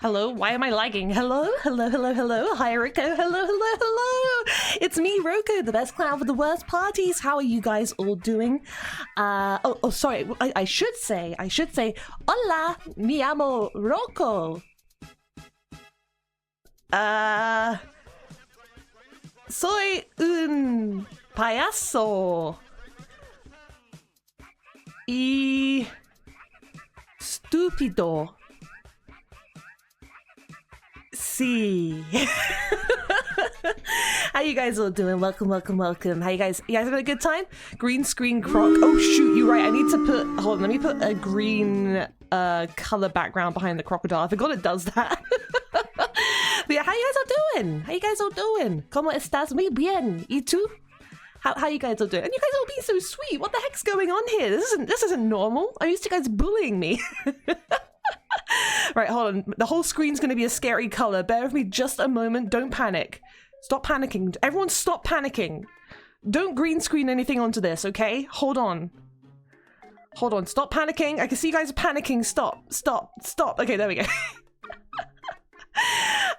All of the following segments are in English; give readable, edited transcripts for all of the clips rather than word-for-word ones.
Hello? Why am I lagging? Hello? Hello, hello, hello. Hi, Roko. Hello, hello, hello. It's me, Roko, the best clown for the worst parties. How are you guys all doing? Sorry. I should say, hola, mi amo Roko. Soy un payaso. Y estúpido. Sí. How you guys all doing? Welcome, welcome, welcome. How you guys having a good time? Green screen croc. Oh shoot, you're right. I need to put, hold on, let me put a green color background behind the crocodile. I forgot it does that. But yeah, how you guys all doing? How you guys all doing? ¿Cómo estás? Muy bien. ¿Y tú? How you guys all doing? And you guys all being so sweet. What the heck's going on here? This isn't normal. I'm used to you guys bullying me. Right, hold on. The whole screen's going to be a scary color. Bear with me just a moment. Don't panic. Stop panicking. Everyone stop panicking. Don't green screen anything onto this, okay? Hold on. Hold on. Stop panicking. I can see you guys are panicking. Stop. Stop. Stop. Okay, there we go.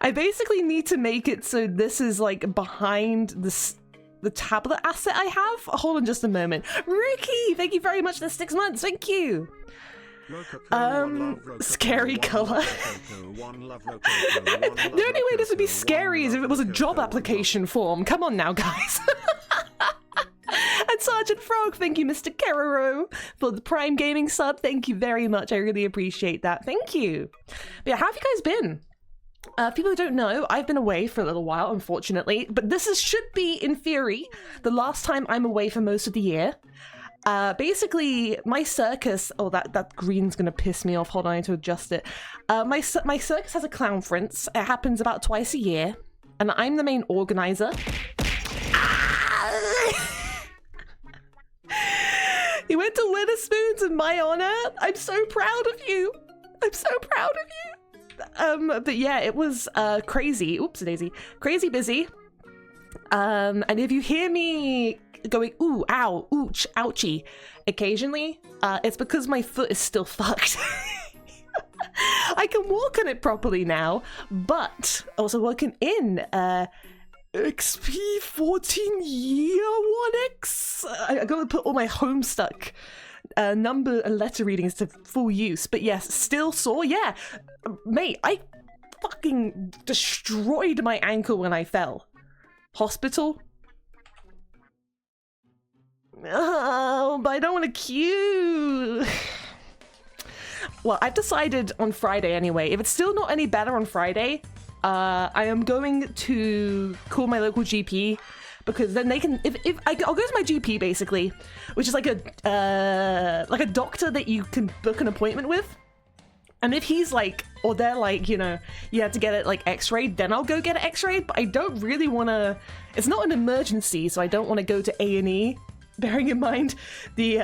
I basically need to make it so this is like behind the tablet asset I have. Hold on just a moment. Ricky, thank you very much for the 6 months. Thank you. Scary color. The only way this would be scary is if it was a job application form. Come on now, guys. And Sergeant Frog, thank you, Mr. Kerero, for the Prime Gaming sub. Thank you very much. I really appreciate that. Thank you. But yeah, how have you guys been? People who don't know, I've been away for a little while, unfortunately, but should be, in theory, the last time I'm away for most of the year. Basically, my circus... Oh, that green's gonna piss me off. Hold on, I need to adjust it. My circus has a clown frince. It happens about twice a year, and I'm the main organizer. You went to Witherspoons in my honor. I'm so proud of you. I'm so proud of you. But yeah, it was crazy. Oops, daisy. Crazy busy. And if you hear me going ooh, ow, ooch, ouchie occasionally, it's because my foot is still fucked. I can walk on it properly now, but also working in XP 14 year 1X. I gotta put all my Homestuck number and letter readings to full use, but yes, still sore. Yeah, mate, I fucking destroyed my ankle when I fell. Hospital. Oh, but I don't want to queue. Well, I've decided on Friday anyway. If it's still not any better on Friday, I am going to call my local GP, because then they can. I'll go to my GP basically, which is like a doctor that you can book an appointment with. And if he's like, or they're like, you know, you have to get it like x-rayed, then I'll go get it x-rayed. But I don't really want to. It's not an emergency, so I don't want to go to A&E. Bearing in mind, the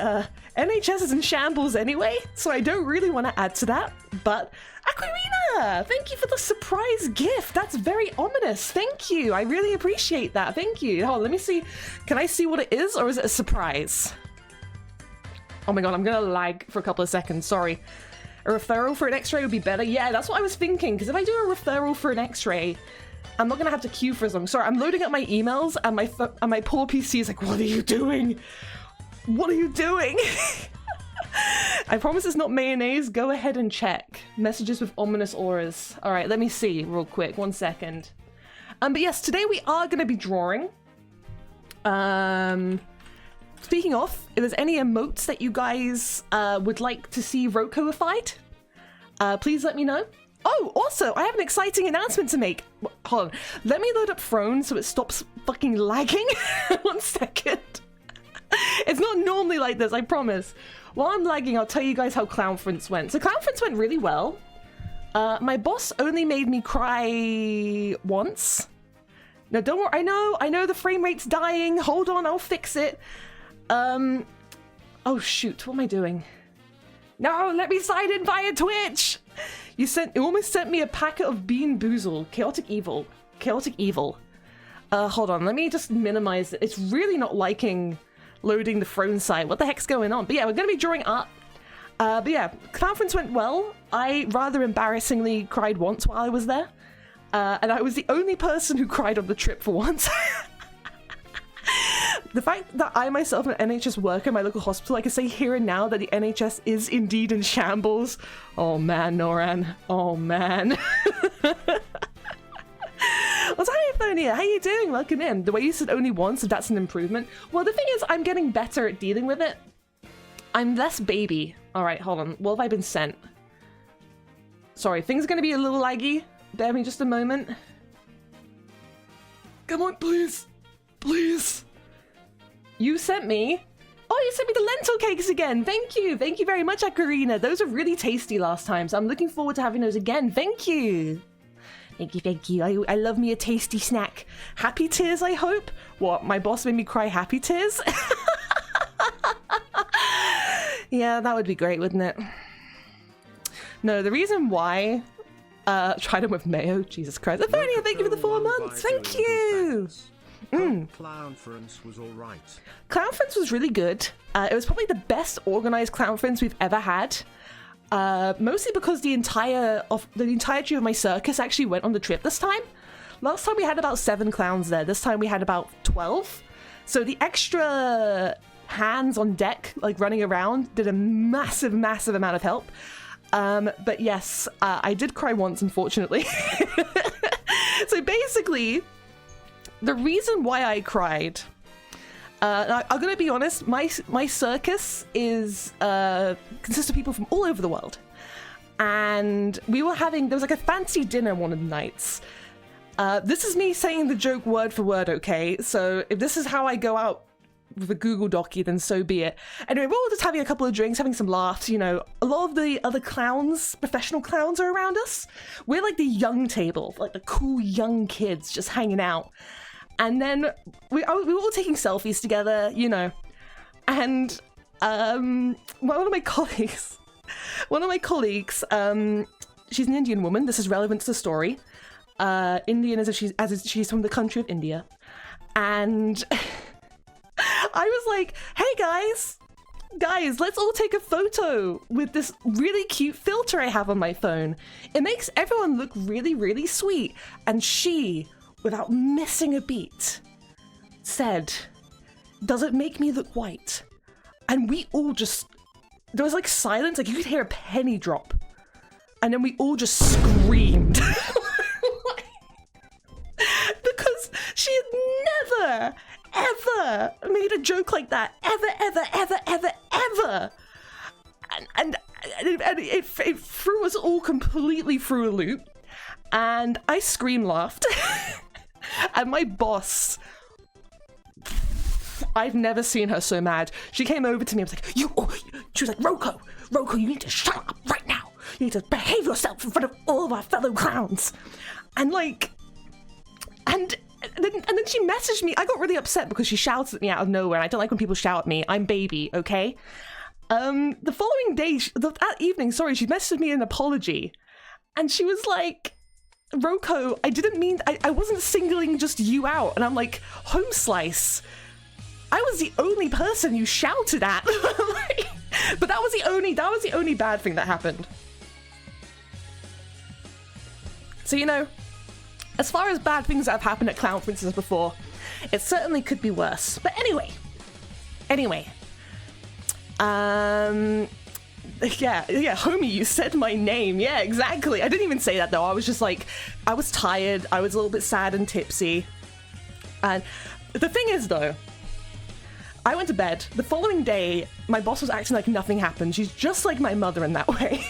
NHS is in shambles anyway, so I don't really want to add to that. But Aquarina, thank you for the surprise gift. That's very ominous. Thank you. I really appreciate that. Thank you. Hold on, let me see. Can I see what it is, or is it a surprise? Oh my god, I'm gonna lag for a couple of seconds. Sorry. A referral for an x-ray would be better. Yeah, that's what I was thinking, because if I do a referral for an x-ray, I'm not gonna have to queue for as long. Sorry, I'm loading up my emails, and my poor PC is like, what are you doing? What are you doing? I promise it's not mayonnaise. Go ahead and check. Messages with ominous auras. All right, let me see real quick. 1 second. But yes, today we are gonna be drawing. Speaking of, if there's any emotes that you guys would like to see Roko-ified, please let me know. Oh, also, I have an exciting announcement to make. Hold on. Let me load up Throne so it stops fucking lagging. 1 second. It's not normally like this, I promise. While I'm lagging, I'll tell you guys how Clown Frince went. So Clown Frince went really well. My boss only made me cry once. No, don't worry. I know the frame rate's dying. Hold on, I'll fix it. Oh shoot, what am I doing? No, let me sign in via Twitch! You almost sent me a packet of Bean Boozle. Chaotic Evil. Chaotic Evil. Hold on, let me just minimize it. It's really not liking loading the Throne site. What the heck's going on? But yeah, we're gonna be drawing art. But yeah, conference went well. I rather embarrassingly cried once while I was there. And I was the only person who cried on the trip for once. The fact that I myself am an NHS worker in my local hospital, I can say here and now that the NHS is indeed in shambles. Oh man, Noran. Oh man. What's happening here? How you doing? Welcome in. The way you said only once, if that's an improvement. Well, the thing is, I'm getting better at dealing with it. I'm less baby. Alright, hold on. What have I been sent? Sorry, things are going to be a little laggy. Bear me just a moment. Come on, please. Please. You sent me... Oh, you sent me the lentil cakes again. Thank you. Thank you very much, Akarina. Those were really tasty last time, so I'm looking forward to having those again. Thank you. Thank you, thank you. I love me a tasty snack. Happy tears, I hope. What, my boss made me cry happy tears? Yeah, that would be great, wouldn't it? No, the reason why... tried them with mayo. Jesus Christ. Athonia, thank you for the 4 months. Thank you. Clownference was alright. Clownference was really good. It was probably the best organized Clownference we've ever had. Mostly because the entirety of my circus actually went on the trip this time. Last time we had about 7 clowns there. This time we had about 12. So the extra hands on deck, like running around, did a massive, massive amount of help. But yes, I did cry once, unfortunately. So basically, the reason why I cried, I'm gonna be honest, my circus is consists of people from all over the world, and there was like a fancy dinner one of the nights. This is me saying the joke word for word, okay? So if this is how I go out with a Google Docie, then so be it. Anyway, we're all just having a couple of drinks, having some laughs, you know. A lot of the other clowns, professional clowns, are around us. We're like the young table, like the cool young kids just hanging out. And then we were all taking selfies together, you know. And one of my colleagues, she's an Indian woman. This is relevant to the story. Indian as if she's from the country of India. And I was like, hey guys, let's all take a photo with this really cute filter I have on my phone. It makes everyone look really, really sweet. And she, without missing a beat, said, does it make me look white? And we all just, there was like silence, like you could hear a penny drop. And then we all just screamed. Because she had never, ever made a joke like that. Ever. And it threw us all completely through a loop. And I scream laughed. And my boss, I've never seen her so mad. She came over to me and was like, she was like, Roko, you need to shut up right now. You need to behave yourself in front of all of our fellow clowns. And like, and then she messaged me. I got really upset because she shouted at me out of nowhere. And I don't like when people shout at me. I'm baby, okay? The following day, that evening, she messaged me an apology. And she was like, Roko, I didn't mean, I wasn't singling just you out. And I'm like, home slice. I was the only person you shouted at. But that was the only bad thing that happened. So, you know, as far as bad things that have happened at Clownferences before, it certainly could be worse. But anyway. Yeah, homie, you said my name. Yeah, exactly. I didn't even say that though. I was just like, I was tired. I was a little bit sad and tipsy. And the thing is though, I went to bed. The following day, my boss was acting like nothing happened. She's just like my mother in that way.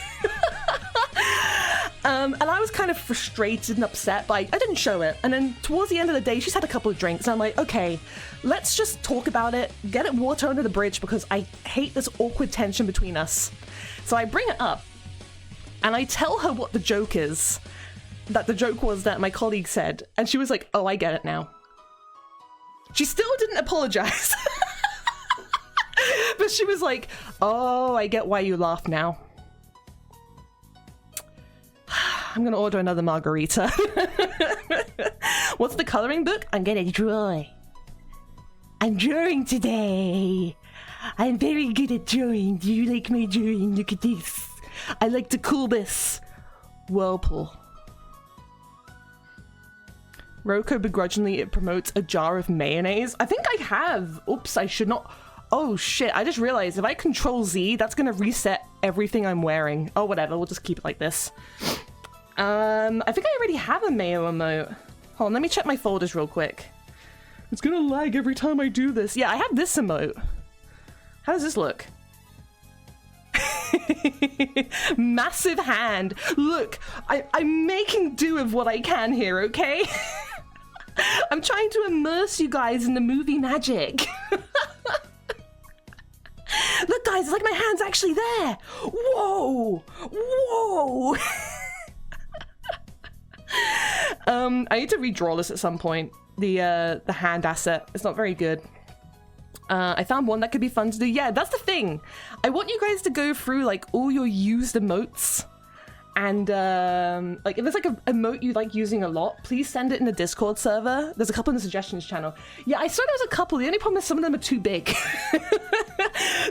And I was kind of frustrated and upset, but I didn't show it. And then towards the end of the day, she's had a couple of drinks. And I'm like, okay, let's just talk about it, get it water under the bridge, because I hate this awkward tension between us. So I bring it up, and I tell her what the joke is. That the joke was that my colleague said. And she was like, oh, I get it now. She still didn't apologize. But she was like, oh, I get why you laugh now. I'm gonna order another margarita. What's the coloring book? I'm gonna draw. I'm drawing today. I'm very good at drawing. Do you like my drawing? Look at this. I like to call this Whirlpool. Roko begrudgingly it promotes a jar of mayonnaise. I think I have. Oops, I should not. Oh shit, I just realized if I Control Z, that's gonna reset everything I'm wearing. Oh, whatever, we'll just keep it like this. I think I already have a mayo emote. Hold on, let me check my folders real quick. It's gonna lag every time I do this. Yeah, I have this emote. How does this look? Massive hand. Look, I'm making do of what I can here, okay? I'm trying to immerse you guys in the movie magic. Look, guys, it's like my hand's actually there. Whoa, whoa. I need to redraw this at some point. The hand asset. It's not very good. I found one that could be fun to do. Yeah, that's the thing. I want you guys to go through like all your used emotes. And like if there's like an emote you like using a lot, please send it in the Discord server. There's a couple in the suggestions channel. Yeah, I saw there was a couple. The only problem is some of them are too big.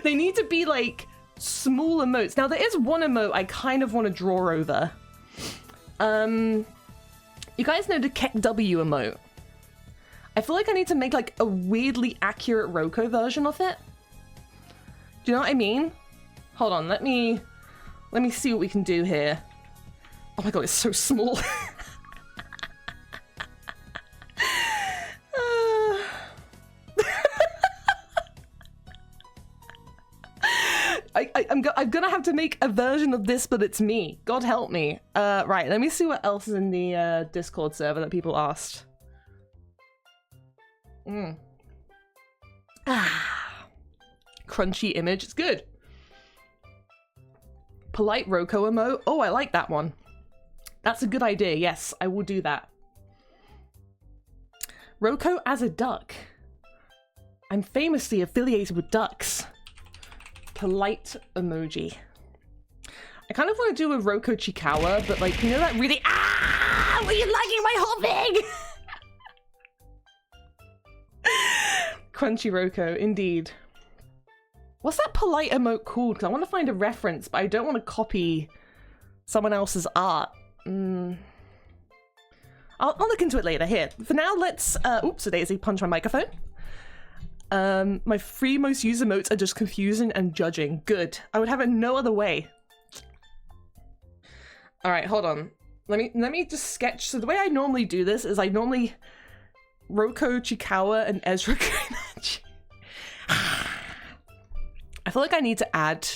They need to be like small emotes. Now there is one emote I kind of want to draw over. You guys know the Kek W emote. I feel like I need to make like a weirdly accurate Roko version of it. Do you know what I mean? Hold on, let me see what we can do here. Oh my god, it's so small. I'm gonna have to make a version of this, but it's me. God help me. Right, let me see what else is in the Discord server that people asked. Crunchy image, it's good. Polite Roko emote. Oh, I like that one. That's a good idea. Yes, I will do that. Roko as a duck. I'm famously affiliated with ducks. Polite emoji. I kind of want to do a Roko Chikawa, but like, you know that really— ah! Were you liking my whole thing? Crunchy Roko, indeed. What's that polite emote called? Because I want to find a reference, but I don't want to copy someone else's art. I'll look into it later. Here, for now, let's— oops, a daisy, punch my microphone. My three most used emotes are just confusing and judging. Good. I would have it no other way. All right, hold on. Let me just sketch. So the way I normally do this is I normally Roko Chikawa and Ezra Kurimachi. I feel like I need to add—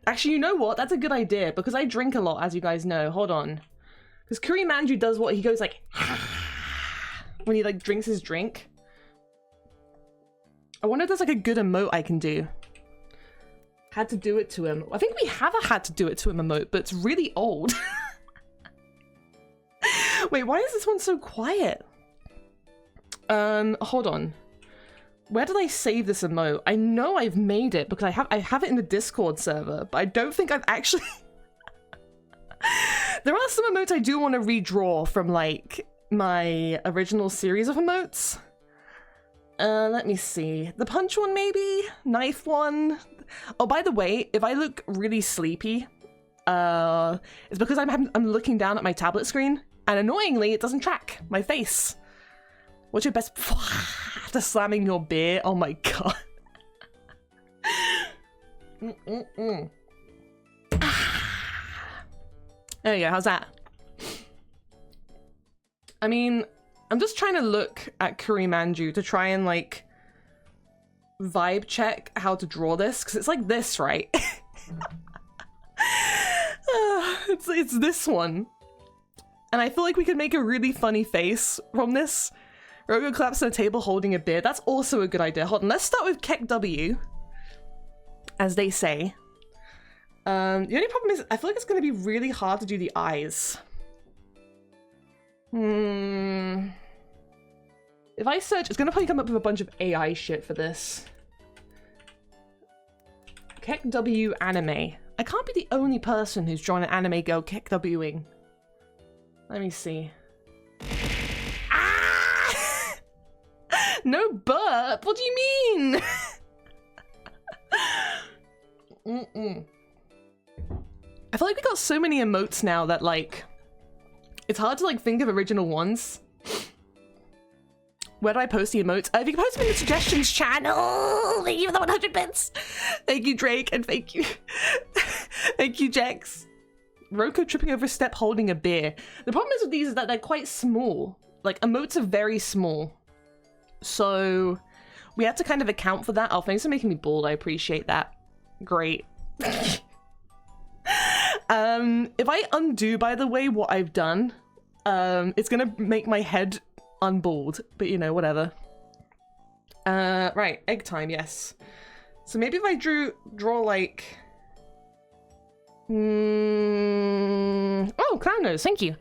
actually, you know what? That's a good idea because I drink a lot, as you guys know. Hold on. Because Kurimanju does what? He goes like when he like drinks his drink. I wonder if there's like a good emote I can do. Had to do it to him. I think we have a had to do it to him emote, but it's really old. Wait, why is this one so quiet? Hold on. Where did I save this emote? I know I've made it because I have it in the Discord server, but I don't think I've actually... There are some emotes I do want to redraw from like my original series of emotes. Let me see. The punch one maybe? Knife one? Oh, by the way, if I look really sleepy, it's because I'm looking down at my tablet screen, and annoyingly, it doesn't track my face. What's your best— after slamming your beer? Oh my god. There you go, how's that? I mean, I'm just trying to look at Kurimanju to try and like vibe check how to draw this, because it's like this, right? It's this one. And I feel like we could make a really funny face from this. Roko claps on a table holding a beer. That's also a good idea. Hold on, let's start with Kek W, as they say. The only problem is I feel like it's going to be really hard to do the eyes. If I search, it's going to probably come up with a bunch of AI shit for this. Kek W anime. I can't be the only person who's drawn an anime girl Kek Wing. Let me see. Ah! No burp! What do you mean? I feel like we got so many emotes now that like it's hard to like think of original ones. Where do I post the emotes? If you can post them in the suggestions channel. Thank you for the 100 bits. Thank you, Drake, and thank you. Thank you, Jex. Roko tripping over a step holding a beer. The problem is with these is that they're quite small. Like, emotes are very small. So we have to kind of account for that. Oh, thanks for making me bald. I appreciate that. Great. If I undo, by the way, what I've done, it's gonna make my head unbald, but you know, whatever. Right, egg time, yes. So maybe if I draw like... Oh, clown nose, thank you.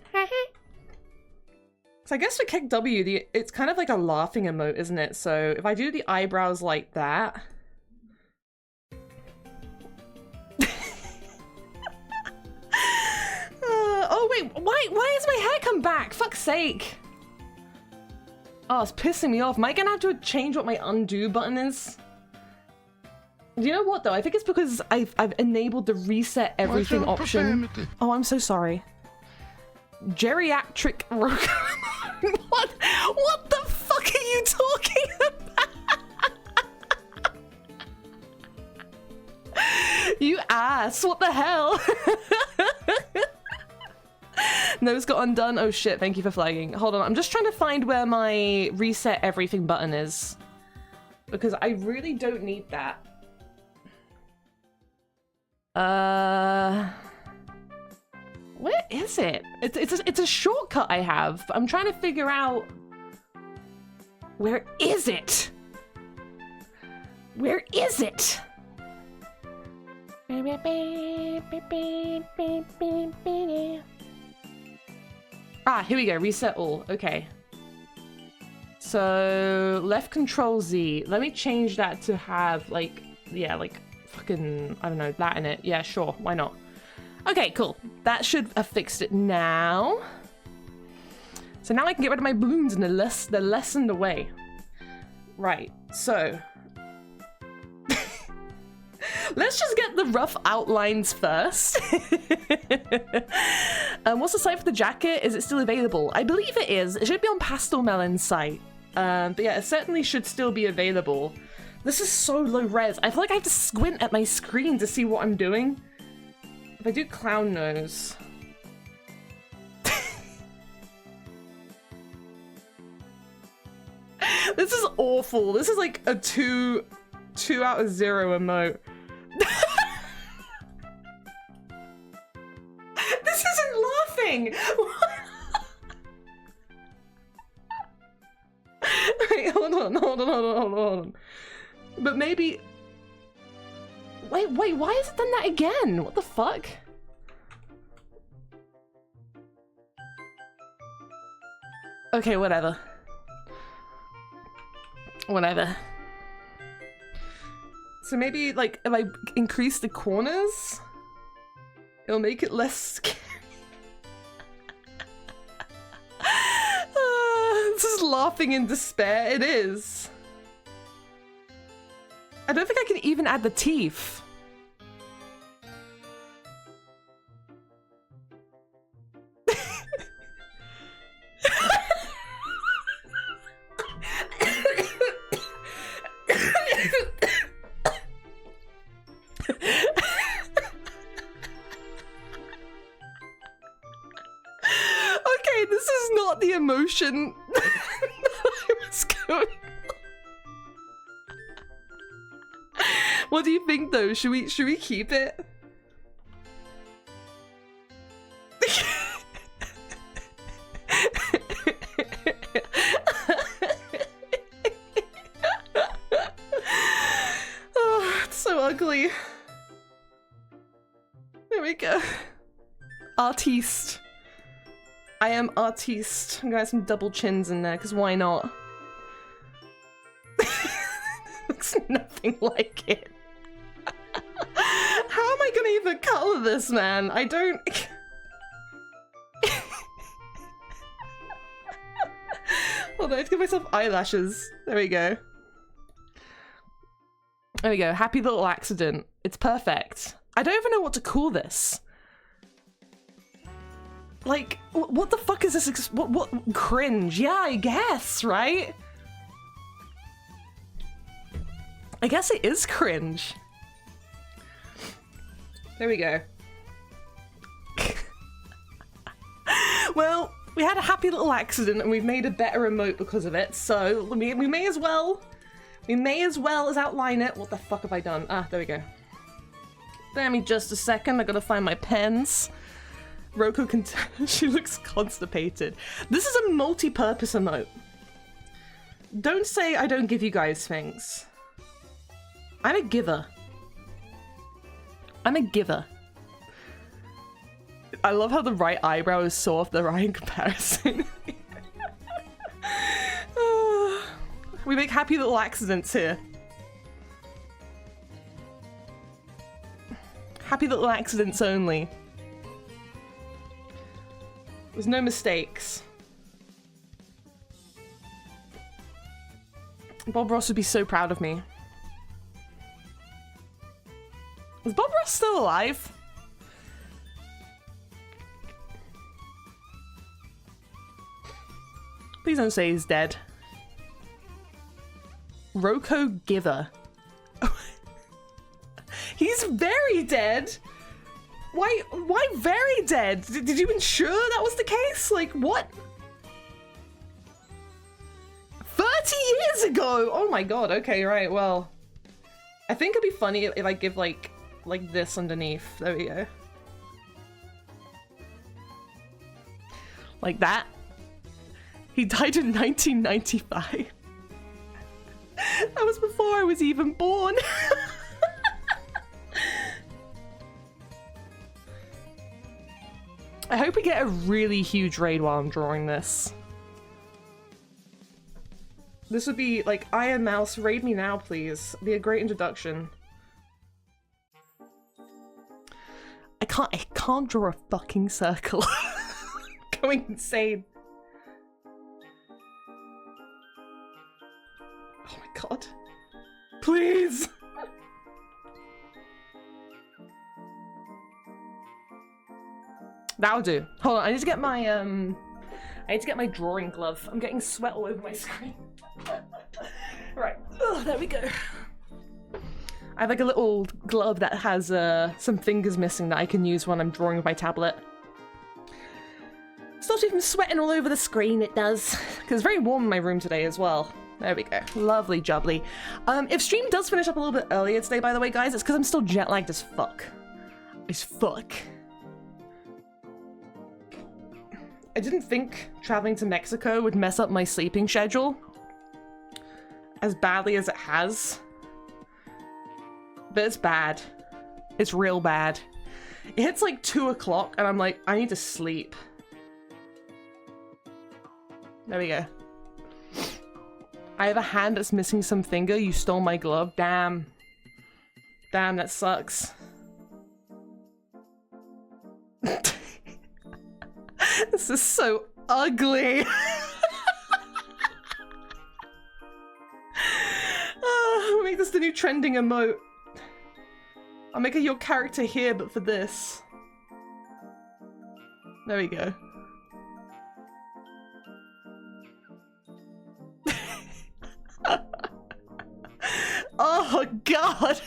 So I guess for Kick W, it's kind of like a laughing emote, isn't it? So if I do the eyebrows like that... oh wait, why has my hair come back? Fuck's sake. Oh, it's pissing me off. Am I gonna have to change what my undo button is? Do you know what though? I think it's because I've enabled the reset everything option. Oh, I'm so sorry. Geriatric Roko. What the fuck are you talking about? You ass, what the hell? Nose got undone. Oh shit, thank you for flagging. Hold on, I'm just trying to find where my reset everything button is. Because I really don't need that. Where is it? It's a shortcut I have. I'm trying to figure out... Where is it? Where is it? Ah, here we go. Reset all. Okay. So, left control Z. Let me change that to have, like, yeah, like, fucking, I don't know, that in it. Yeah, sure. Why not? Okay, cool. That should have fixed it now. So now I can get rid of my balloons and they're lessened away. Right, so... Let's just get the rough outlines first. What's the site for the jacket? Is it still available? I believe it is. It should be on Pastel Melon's site. But yeah, it certainly should still be available. This is so low res. I feel like I have to squint at my screen to see what I'm doing. If I do clown nose... This is awful. This is like a 2 out of 0 emote. This isn't laughing! Wait, hold on. But maybe... Wait, why has it done that again? What the fuck? Okay, whatever. Whatever. So maybe, like, if I increase the corners, it'll make it less scary. This is laughing in despair. It is. I don't think I can even add the teeth. Okay, this is not the emotion that I was going. What do you think though? Should we keep it? Oh, it's so ugly. There we go. Artiste. I am artiste. I'm gonna have some double chins in there, because why not? Looks nothing like it. How am I gonna even color this, man? I don't... Hold on, I have to give myself eyelashes. There we go. There we go. Happy little accident. It's perfect. I don't even know what to call this. Like, what the fuck is this? What cringe? Yeah, I guess, right? I guess it is cringe. There we go. Well, we had a happy little accident and we've made a better emote because of it, so we may as well as outline it. What the fuck have I done? Ah, there we go. Bear me just a second, I gotta find my pens. Roko can she looks constipated. This is a multi-purpose emote. Don't say I don't give you guys things. I'm a giver. I'm a giver. I love how the right eyebrow is so off the right in comparison. We make happy little accidents here. Happy little accidents only. There's no mistakes. Bob Ross would be so proud of me. Is Bob Ross still alive? Please don't say he's dead. Roko Giver. He's very dead. Why very dead? Did you ensure that was the case? Like, what? 30 years ago! Oh my god, okay, right, well. I think it'd be funny if I give, like this underneath. There we go. Like that. He died in 1995. That was before I was even born. I hope we get a really huge raid while I'm drawing this. This would be like, Iron Mouse, raid me now, please. It'd be a great introduction. I can't draw a fucking circle. Going insane. Oh my god. Please! That'll do. Hold on, I need to get my drawing glove. I'm getting sweat all over my screen. Right. Oh, there we go. I have like a little glove that has some fingers missing that I can use when I'm drawing with my tablet. Stops me from sweating all over the screen, it does. Because it's very warm in my room today as well. There we go. Lovely jubbly. If stream does finish up a little bit earlier today, by the way, guys, it's because I'm still jet lagged as fuck. As fuck. I didn't think traveling to Mexico would mess up my sleeping schedule as badly as it has. But it's bad. It's real bad. It hits like 2 o'clock and I'm like, I need to sleep. There we go. I have a hand that's missing some finger. You stole my glove. Damn. Damn, that sucks. This is so ugly. I'll make this the new trending emote. I'll make it your character here, but for this. There we go. Oh god.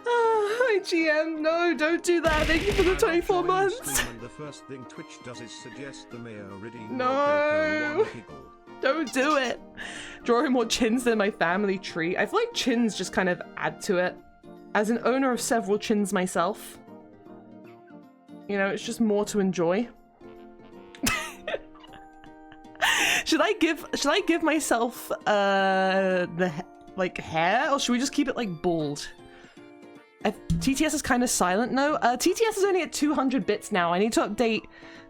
Hi GM, no, don't do that. Thank you for the 24 months. The first thing Twitch does is suggest the mayor already. No. Don't do it. Drawing more chins than my family tree. I feel like chins just kind of add to it. As an owner of several chins myself, you know, it's just more to enjoy. Should I give myself the like hair, or should we just keep it like bald? TTS is kind of silent. No, TTS is only at 200 bits now. I need to update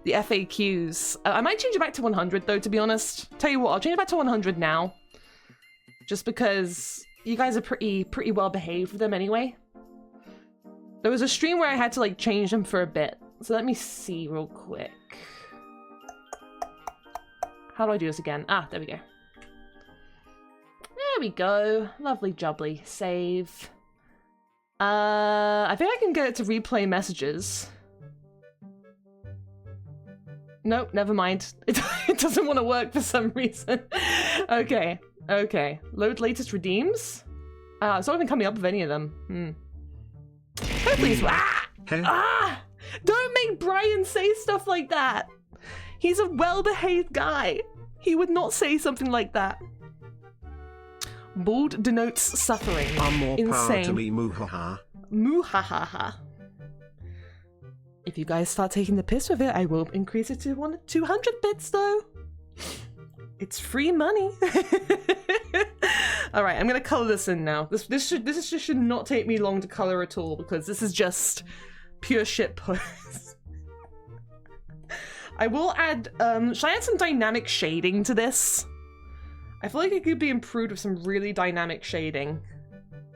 the FAQs. I might change it back to 100 though, to be honest. Tell you what, I'll change it back to 100 now, just because you guys are pretty well behaved with them anyway. There was a stream where I had to like change them for a bit, so let me see real quick. How do I do this again? Ah, there we go. There we go. Lovely jubbly. Save. I think I can get it to replay messages. Nope, never mind. It doesn't want to work for some reason. Okay, okay. Load latest redeems? It's not even coming up with any of them. Hopefully it's... Ah! Ah! Don't make Brian say stuff like that! He's a well-behaved guy. He would not say something like that. Bald denotes suffering. I'm more insane. power to me, muhaha. Muhahaha. If you guys start taking the piss with it, I will increase it to 200 bits though. It's free money. All right, I'm gonna color this in now. This should not take me long to color at all because this is just pure shit post. I will add, should I add some dynamic shading to this? I feel like it could be improved with some really dynamic shading.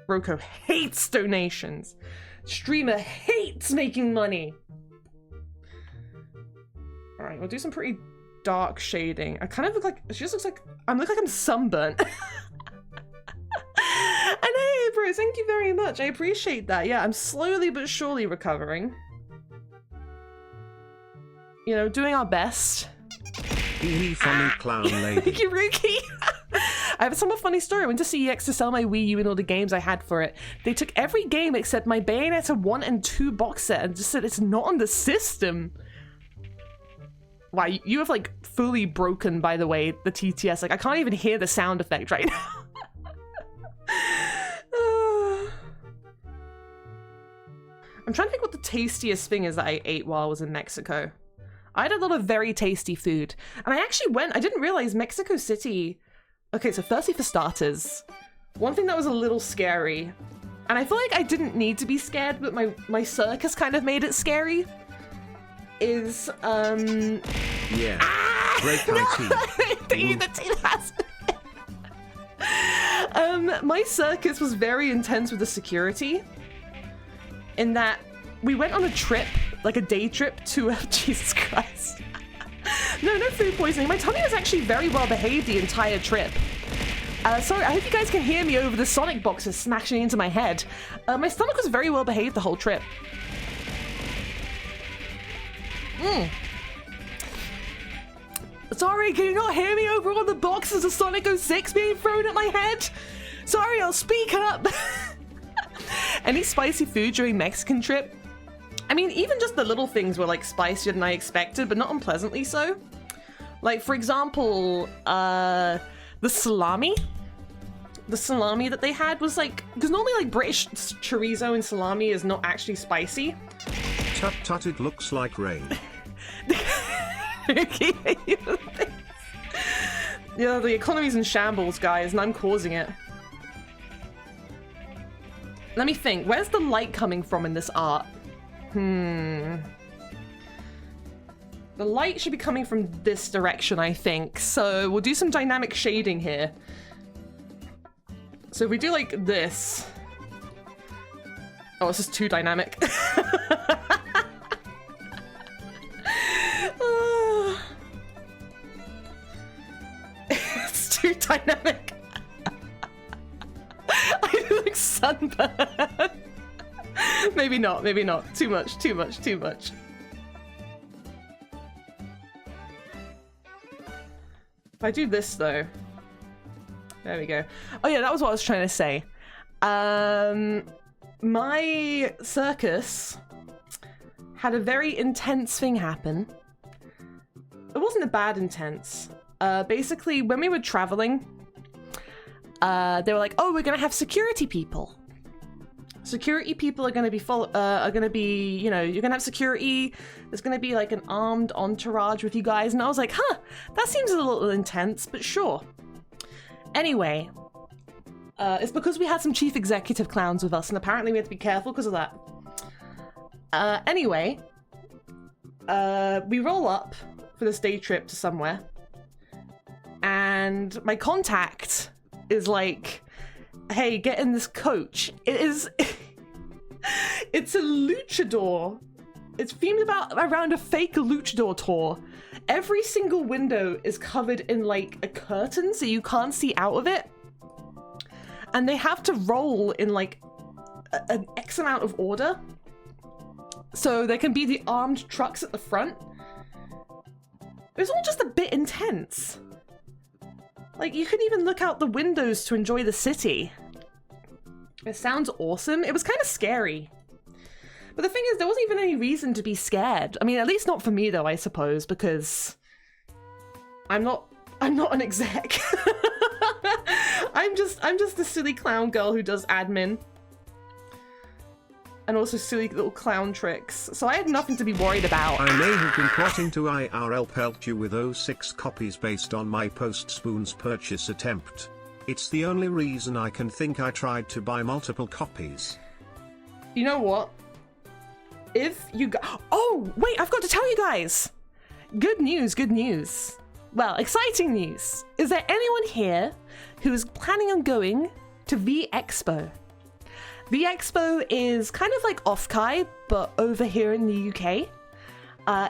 Roko hates donations. Streamer hates making money. All right, we'll do some pretty dark shading. I kind of look like, she just looks like, I'm sunburnt. And hey, bro, thank you very much. I appreciate that. Yeah, I'm slowly but surely recovering. You know, doing our best. Funny clown lady. Thank you, Ruki. I have a somewhat funny story. I went to CEX to sell my Wii U and all the games I had for it. They took every game except my Bayonetta 1 and 2 box set and just said it's not on the system. Wow, you have like fully broken, by the way, the TTS. Like I can't even hear the sound effect right now. I'm trying to think what the tastiest thing is that I ate while I was in Mexico. I had a lot of very tasty food. And I actually I didn't realize Mexico City. Okay, so firstly for starters, one thing that was a little scary, and I feel like I didn't need to be scared, but my circus kind of made it scary, is, yeah. Great my circus was very intense with the security, in that we went on a trip, like a day trip to, Jesus Christ. No food poisoning. My tummy was actually very well behaved the entire trip. Sorry, I hope you guys can hear me over the Sonic boxes smashing into my head. My stomach was very well behaved the whole trip. Sorry, can you not hear me over all the boxes of Sonic 06 being thrown at my head? Sorry, I'll speak up. Any spicy food during Mexican trip? I mean, even just the little things were like spicier than I expected, but not unpleasantly so. Like, for example, the salami. The salami that they had was like, because normally like British chorizo and salami is not actually spicy. Tut tut, it looks like rain. Yeah, the economy's in shambles, guys, and I'm causing it. Let me think, where's the light coming from in this art? The light should be coming from this direction, I think. So we'll do some dynamic shading here. So if we do like this. Oh, this is too dynamic. It's too dynamic. I look like sunburn. Maybe not, maybe not. Too much, too much, too much. If I do this though. There we go. Oh yeah, that was what I was trying to say. My circus had a very intense thing happen. It wasn't a bad intense. Basically, when we were traveling, they were like, "Oh, we're gonna have security people. Security people are gonna be you know, you're gonna have security. There's gonna be like an armed entourage with you guys." And I was like, "Huh, that seems a little intense, but sure." Anyway, it's because we had some chief executive clowns with us, and apparently we had to be careful because of that. Anyway, we roll up for this day trip to somewhere, and my contact is like, "Hey, get in this coach." It's a luchador. It's themed around a fake luchador tour. Every single window is covered in like a curtain so you can't see out of it. And they have to roll in like an X amount of order. So there can be the armed trucks at the front. It was all just a bit intense. Like, you couldn't even look out the windows to enjoy the city. It sounds awesome. It was kind of scary. But the thing is, there wasn't even any reason to be scared. I mean, at least not for me, though, I suppose, because I'm not an exec. I'm just a silly clown girl who does admin. and also silly little clown tricks. So I had nothing to be worried about. I may have been plotting to IRL pelt you with 06 copies based on my post-Spoons purchase attempt. It's the only reason I can think I tried to buy multiple copies. You know what? If you oh, wait, I've got to tell you guys! Good news, good news. Well, exciting news. Is there anyone here who is planning on going to V-Expo? V-Expo is kind of like Offkai, but over here in the UK.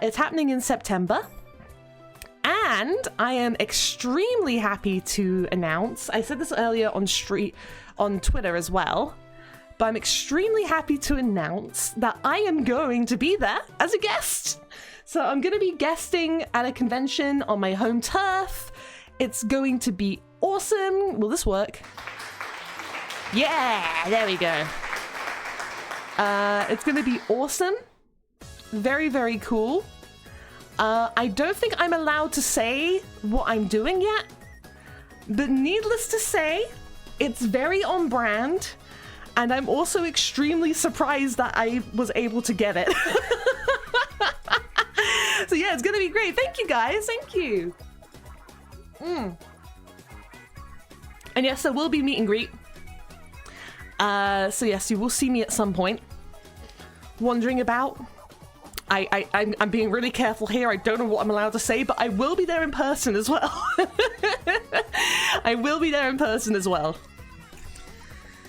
It's happening in September. And I am extremely happy to announce, I said this earlier on Twitter as well, but I'm extremely happy to announce that I am going to be there as a guest. So I'm going to be guesting at a convention on my home turf. It's going to be awesome. Will this work? Yeah, there we go. It's going to be awesome. Very, very cool. I don't think I'm allowed to say what I'm doing yet, but needless to say, it's very on brand, and I'm also extremely surprised that I was able to get it. So yeah, it's gonna be great. Thank you guys, thank you. And yes, there will be meet and greet. So yes, you will see me at some point wandering about. I'm being really careful here. I don't know what I'm allowed to say, but I will be there in person as well. I will be there in person as well.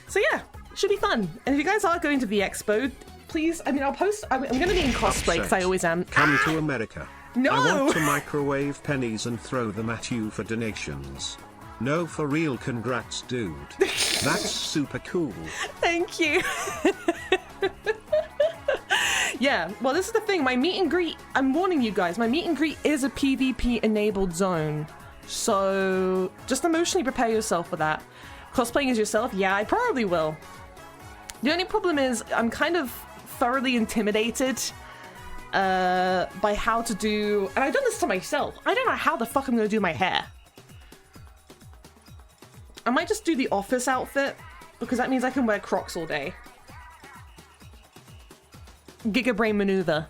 So yeah, it should be fun. And if you guys are going to the expo, please, I mean, I'll post, I'm going to be in cosplay because I always am. Come to America. No! I want to microwave pennies and throw them at you for donations. No, for real, congrats, dude. That's super cool. Thank you. Yeah, well, this is the thing. My meet and greet, I'm warning you guys, my meet and greet is a PvP enabled zone. So just emotionally prepare yourself for that. Cosplaying as yourself? Yeah, I probably will. The only problem is I'm kind of thoroughly intimidated by how to do, and I've done this to myself. I don't know how the fuck I'm going to do my hair. I might just do the office outfit because that means I can wear Crocs all day. Giga brain maneuver.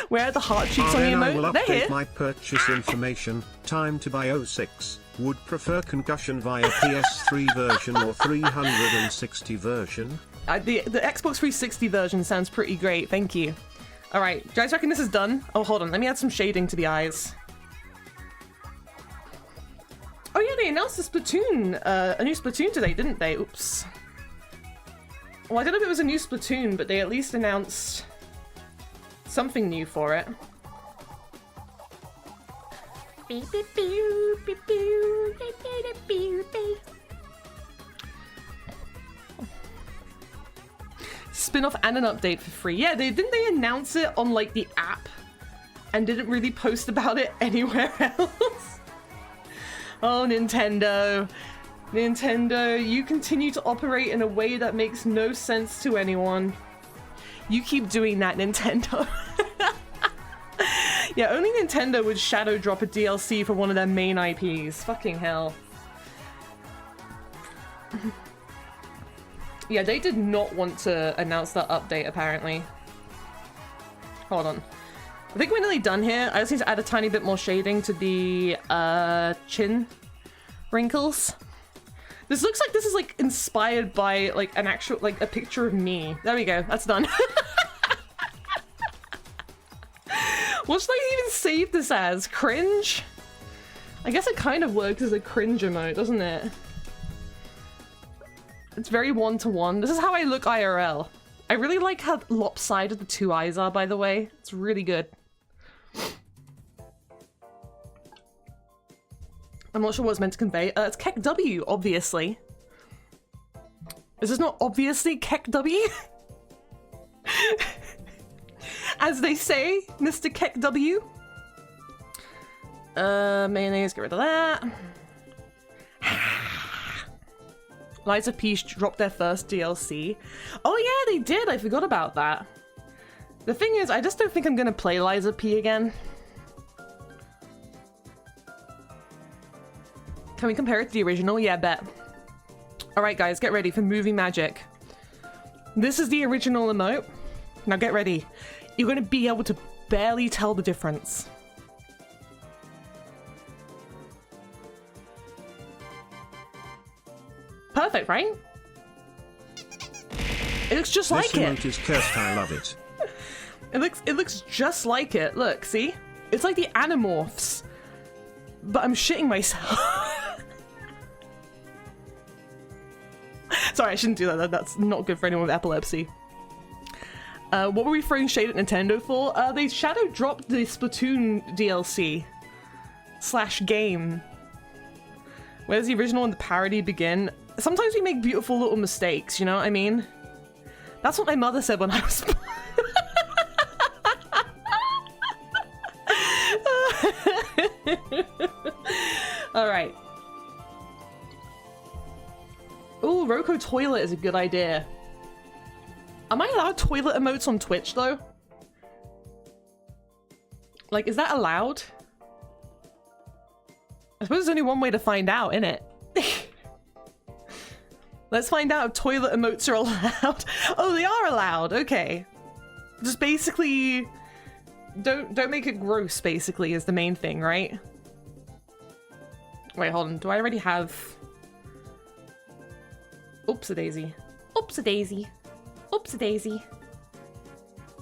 Where are the heart cheeks on the emote? I will They're here. update my purchase information. Time to buy 06. Would prefer concussion via PS3 version or 360 version. The Xbox 360 version sounds pretty great. Thank you. All right, do you guys reckon this is done? Oh, hold on. Let me add some shading to the eyes. Oh yeah, they announced a Splatoon, a new Splatoon today, didn't they? Oops. Well, I don't know if it was a new Splatoon, but they at least announced something new for it. Spin-off and an update for free. Yeah, didn't they announce it on like the app and didn't really post about it anywhere else? Oh, Nintendo. Nintendo, you continue to operate in a way that makes no sense to anyone. You keep doing that, Nintendo. Yeah, only Nintendo would shadow drop a DLC for one of their main IPs. Fucking hell. Yeah, they did not want to announce that update, apparently. Hold on. I think we're nearly done here. I just need to add a tiny bit more shading to the chin wrinkles. This looks like this is like inspired by like an actual, like a picture of me. There we go, that's done. What should I even save this as? Cringe? I guess it kind of works as a cringe emote, doesn't it? It's very one-to-one. This is how I look IRL. I really like how lopsided the two eyes are, by the way. It's really good. I'm not sure what it's meant to convey. It's Kek W, obviously. Is this not obviously Kek W? As they say, Mr. Kek W. Mayonnaise, get rid of that. Liza P dropped their first DLC. Oh yeah, they did. I forgot about that. The thing is, I just don't think I'm gonna play Liza P again. Can we compare it to the original? Yeah, bet. Alright guys, get ready for movie magic. This is the original emote. Now get ready. You're going to be able to barely tell the difference. Perfect, right? It looks just like it. This emote is cursed, I love it. It looks just like it. Look, see? It's like the Animorphs. But I'm shitting myself. Sorry, I shouldn't do that. That's not good for anyone with epilepsy. What were we throwing shade at Nintendo for? They shadow dropped the Splatoon DLC / game. Where does the original and the parody begin? Sometimes we make beautiful little mistakes, you know what I mean? That's what my mother said when I was... Alright. Ooh, Roko toilet is a good idea. Am I allowed toilet emotes on Twitch, though? Like, is that allowed? I suppose there's only one way to find out, innit? Let's find out if toilet emotes are allowed. Oh, they are allowed. Okay. Just basically... Don't make it gross, basically, is the main thing, right? Wait, hold on. Do I already have... Oops-a-daisy. Oops-a-daisy. Oops-a-daisy.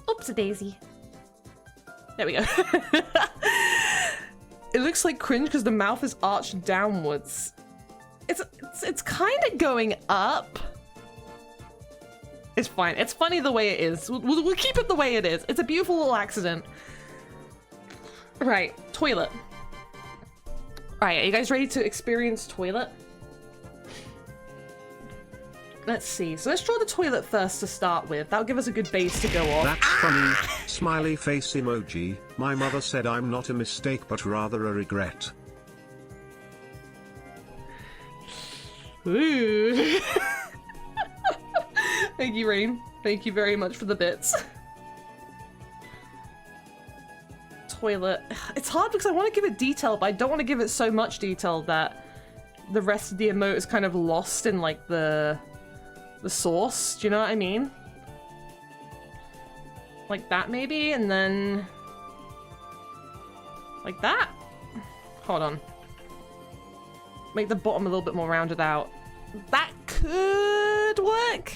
Oops-a-daisy. There we go. It looks like cringe because the mouth is arched downwards. It's kind of going up. It's fine. It's funny the way it is. We'll keep it the way it is. It's a beautiful little accident. Right, toilet. Alright, are you guys ready to experience toilet? Let's see. So let's draw the toilet first to start with. That'll give us a good base to go off. That's funny. Smiley face emoji. My mother said I'm not a mistake but rather a regret. Ooh. Thank you, Rain. Thank you very much for the bits. Toilet. It's hard because I want to give it detail, but I don't want to give it so much detail that the rest of the emote is kind of lost in like the source. Do you know what I mean? Like that maybe, and then like that. Hold on. Make the bottom a little bit more rounded out. That could work.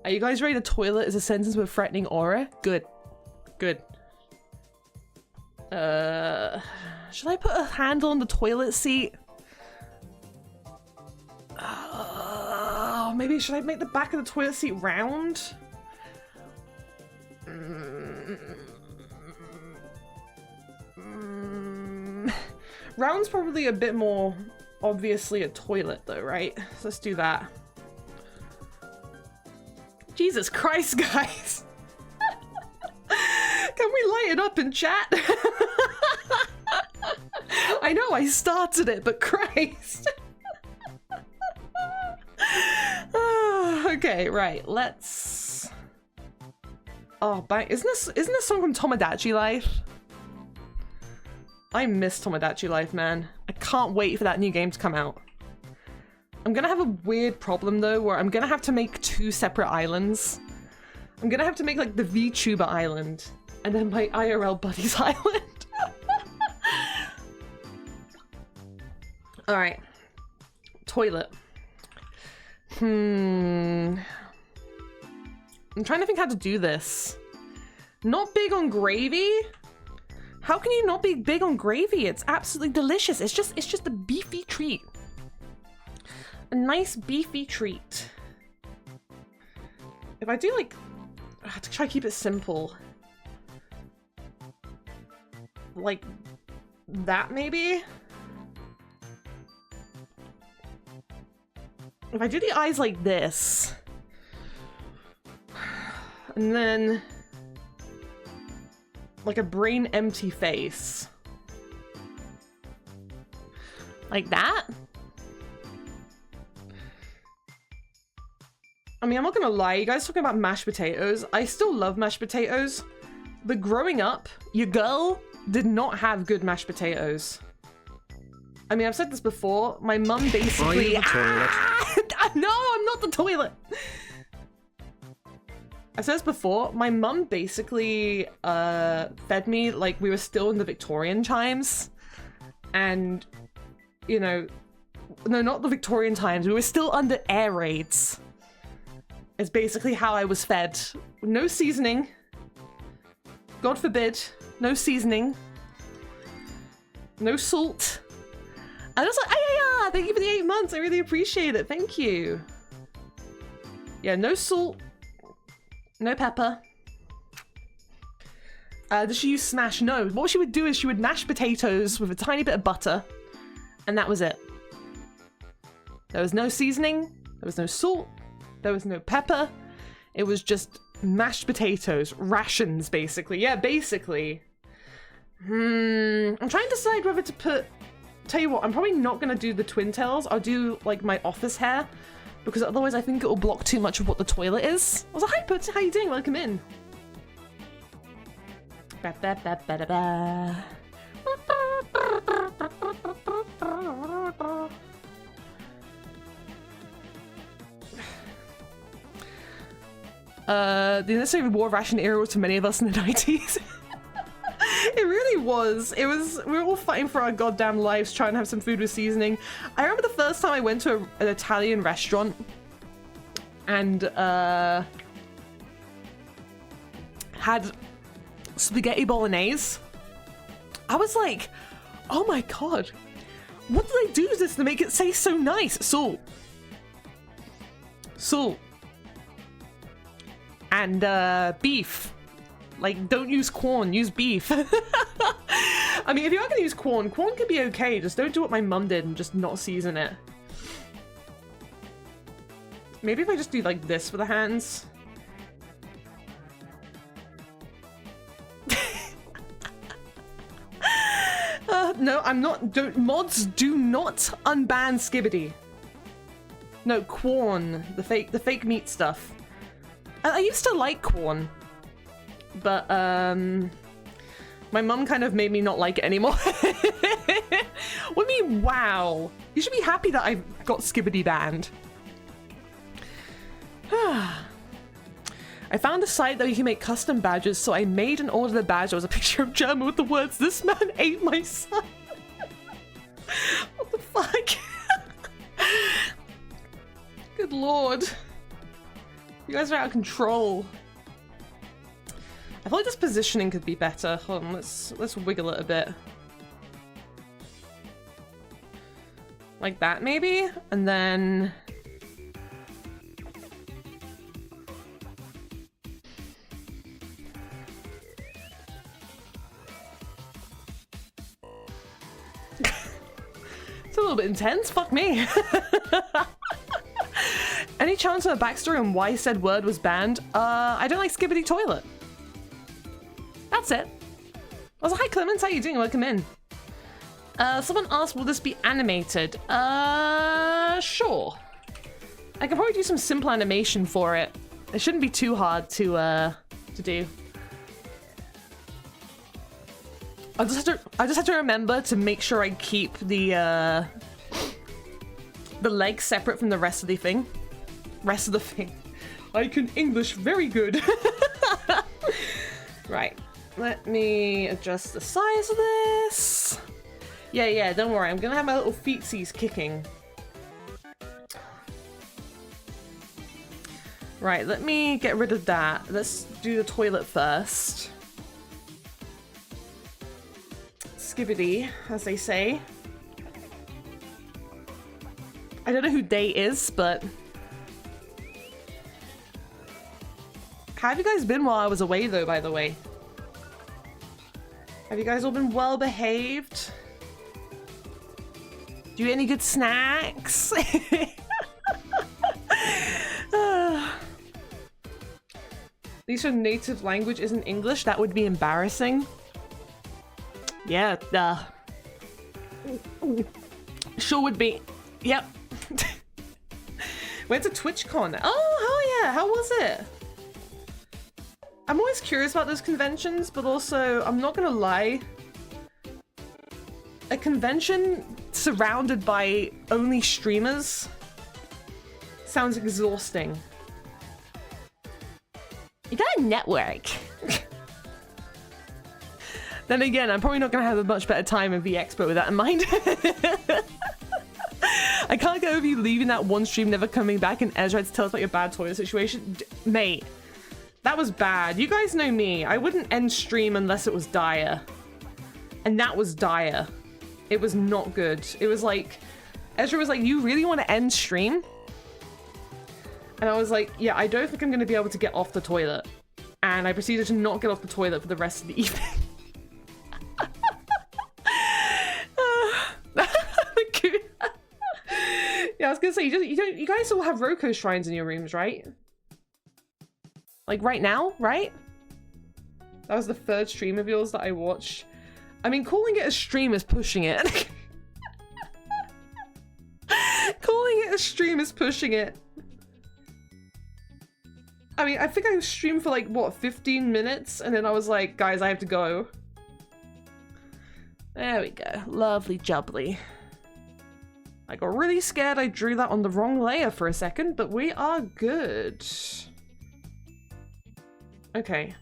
Are you guys ready? The toilet is a sentence with threatening aura. Good. Good. Should I put a handle on the toilet seat? Maybe should I make the back of the toilet seat round? Round's probably a bit more obviously a toilet though, right? So let's do that. Jesus Christ, guys! Can we light it up in chat? I know I started it, but Christ. Okay, right, let's... Oh, bang. Isn't this song from Tomodachi Life? I miss Tomodachi Life, man. I can't wait for that new game to come out. I'm gonna have a weird problem though, where I'm gonna have to make 2 separate islands. I'm gonna have to make like the VTuber island, and then my IRL buddies island. Alright. Toilet. I'm trying to think how to do this. Not big on gravy? How can you not be big on gravy? It's absolutely delicious. It's just a beefy treat. A nice beefy treat. If I do like, I have to try to keep it simple. Like that maybe? If I do the eyes like this, and then like a brain empty face. Like that? I mean, I'm not gonna lie, you guys talking about mashed potatoes. I still love mashed potatoes, but growing up, your girl did not have good mashed potatoes. I mean, I've said this before, my mum basically- Are you the toilet? No, I'm not the toilet! I said this before, my mum basically fed me like we were still in the Victorian times. And, you know, no, not the Victorian times, we were still under air raids. It's basically how I was fed. No seasoning. God forbid, no seasoning. No salt. I was like, yeah, thank you for the 8 months. I really appreciate it. Thank you. Yeah, no salt. No pepper. Does she use smash? No. What she would do is she would mash potatoes with a tiny bit of butter. And that was it. There was no seasoning. There was no salt. There was no pepper. It was just mashed potatoes. Rations, basically. Yeah, basically. I'm trying to decide whether to put... Tell you what, I'm probably not going to do the twin tails. I'll do, like, my office hair. Because otherwise I think it will block too much of what the toilet is. I was like, hi, Putz, how you doing? Welcome in. The necessary war ration era was for many of us in the 90s. It really was. It was. We were all fighting for our goddamn lives, trying to have some food with seasoning. I remember the first time I went to an Italian restaurant, and had spaghetti bolognese. I was like, oh my god, what do they do to this to make it taste so nice? Salt. Salt. And beef. Like, don't use corn, use beef. I mean, if you are going to use corn can be okay. Just don't do what my mum did and just not season it. Maybe if I just do like this for the hands. No, I'm not. Mods do not unban Skibbity. No, Quorn, the fake meat stuff. I used to like Quorn, but my mum kind of made me not like it anymore. What do you mean, wow? You should be happy that I got Skibbity banned. I found a site that you can make custom badges, so I made and ordered a badge that was a picture of German with the words, "This man ate my son." What the fuck? Good lord. You guys are out of control. I feel like this positioning could be better. Hold on, let's wiggle it a bit. Like that, maybe? And then... It's a little bit intense, fuck me. Any chance of a backstory on why said word was banned? I don't like Skibbity Toilet. That's it. I was like, hi Clemens, how you doing? Welcome in. Someone asked, will this be animated? Sure. I can probably do some simple animation for it. It shouldn't be too hard to do. I just have to remember to make sure I keep the legs separate from the rest of the thing. I can English very good. Right. Let me adjust the size of this. Yeah, don't worry. I'm gonna have my little feetsies kicking. Right, let me get rid of that. Let's do the toilet first. Skibbity, as they say. I don't know who they is, but... How have you guys been while I was away, though, by the way? Have you guys all been well behaved? Do you eat any good snacks? At least your native language isn't English. That would be embarrassing. Yeah, sure would be. Yep. Went to TwitchCon. Oh, hell yeah. How was it? I'm always curious about those conventions, but also, I'm not gonna lie. A convention surrounded by only streamers sounds exhausting. You got a network. Then again, I'm probably not going to have a much better time in VExpo with that in mind. I can't get over you leaving that one stream, never coming back, and Ezra had to tell us about your bad toilet situation. Mate, that was bad. You guys know me. I wouldn't end stream unless it was dire. And that was dire. It was not good. It was like, Ezra was like, you really want to end stream? And I was like, yeah, I don't think I'm going to be able to get off the toilet. And I proceeded to not get off the toilet for the rest of the evening. Yeah, I was gonna say, you guys all have Roko shrines in your rooms, right? Like right now, right? That was the third stream of yours that I watched. I mean, calling it a stream is pushing it. Calling it a stream is pushing it. I mean, I think I streamed for like, what, 15 minutes? And then I was like, guys, I have to go. There we go. Lovely jubbly. I got really scared I drew that on the wrong layer for a second, but we are good. Okay.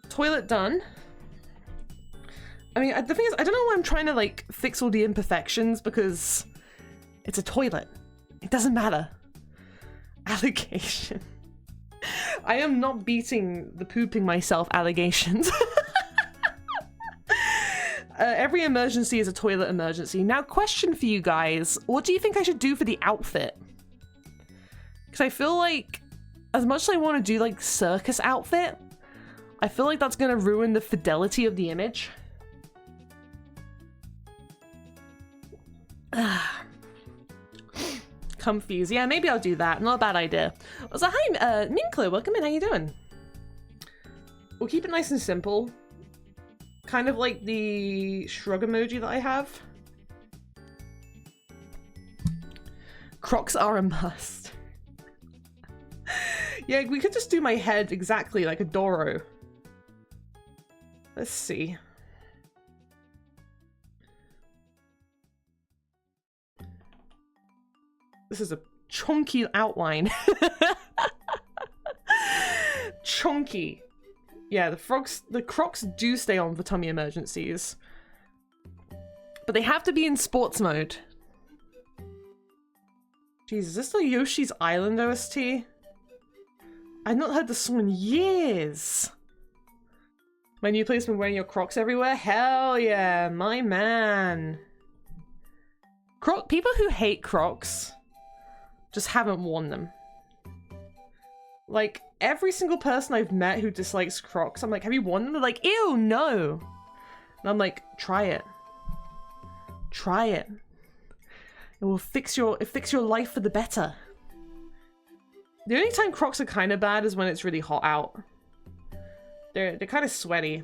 Toilet done. I mean, the thing is, I don't know why I'm trying to, like, fix all the imperfections, because it's a toilet. It doesn't matter. Allegation. I am not beating the pooping myself allegations. Every emergency is a toilet emergency. Now, question for you guys. What do you think I should do for the outfit? Because I feel like, as much as I want to do, like, circus outfit, I feel like that's going to ruin the fidelity of the image. Comfies. Yeah, maybe I'll do that. Not a bad idea. So, hi, Ninklo. Welcome in. How you doing? We'll keep it nice and simple. Kind of like the shrug emoji that I have. Crocs are a must. Yeah, we could just do my head exactly like a Doro. Let's see. This is a chunky outline. Chunky. Yeah, the Crocs do stay on for tummy emergencies. But they have to be in sports mode. Jeez, is this the Yoshi's Island OST? I've not heard this song in years. My new place been wearing your Crocs everywhere? Hell yeah, my man. People who hate Crocs just haven't worn them. Like, every single person I've met who dislikes Crocs, I'm like, have you worn them? They're like, ew, no. And I'm like, try it. Try it. It will fix your life for the better. The only time Crocs are kind of bad is when it's really hot out. They're kind of sweaty.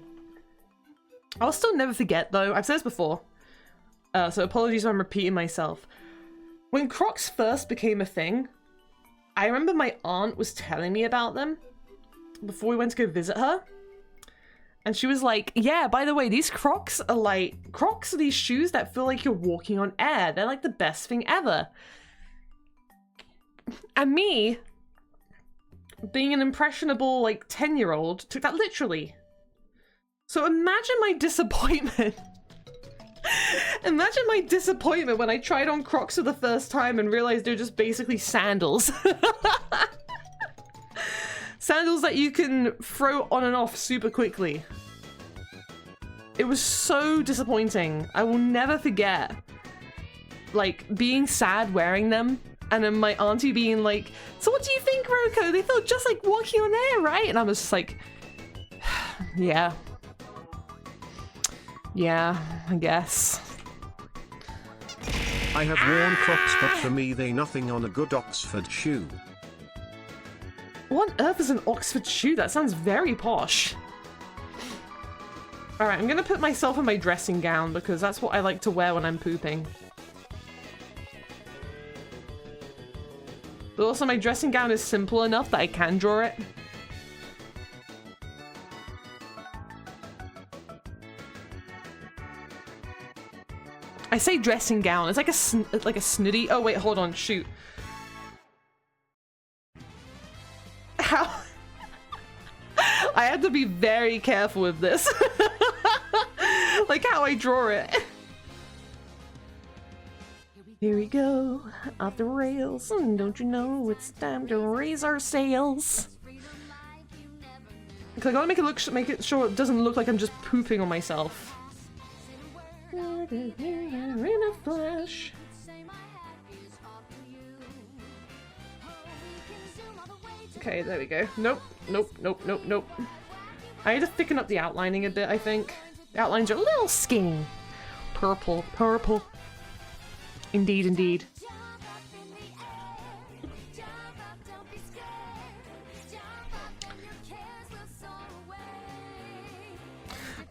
I'll still never forget, though. I've said this before. So apologies if I'm repeating myself. When Crocs first became a thing, I remember my aunt was telling me about them before we went to go visit her. And she was like, yeah, by the way, these Crocs are these shoes that feel like you're walking on air. They're like the best thing ever. And me, being an impressionable, like, 10-year-old, took that literally. So imagine my disappointment. Imagine my disappointment when I tried on Crocs for the first time and realized they're just basically sandals. Sandals that you can throw on and off super quickly. It was so disappointing. I will never forget, like, being sad wearing them and then my auntie being like, so what do you think, Roko? They feel just like walking on air, right? And I was just like, yeah. Yeah, I guess. I have worn Crocs, but for me they nothing on a good Oxford shoe. What on earth is an Oxford shoe? That sounds very posh. Alright, I'm gonna put myself in my dressing gown because that's what I like to wear when I'm pooping. But also my dressing gown is simple enough that I can draw it. I say dressing gown. It's like a snooty. Oh wait, hold on. Shoot. How? I had to be very careful with this. Like how I draw it. Here we go, off the rails. Don't you know it's time to raise our sails? Because I gotta make it sure it doesn't look like I'm just pooping on myself. In a flash. Okay, there we go. Nope, nope, nope, nope, nope. I need to thicken up the outlining a bit, I think. The outlines are a little skinny. Purple, purple. Indeed, indeed.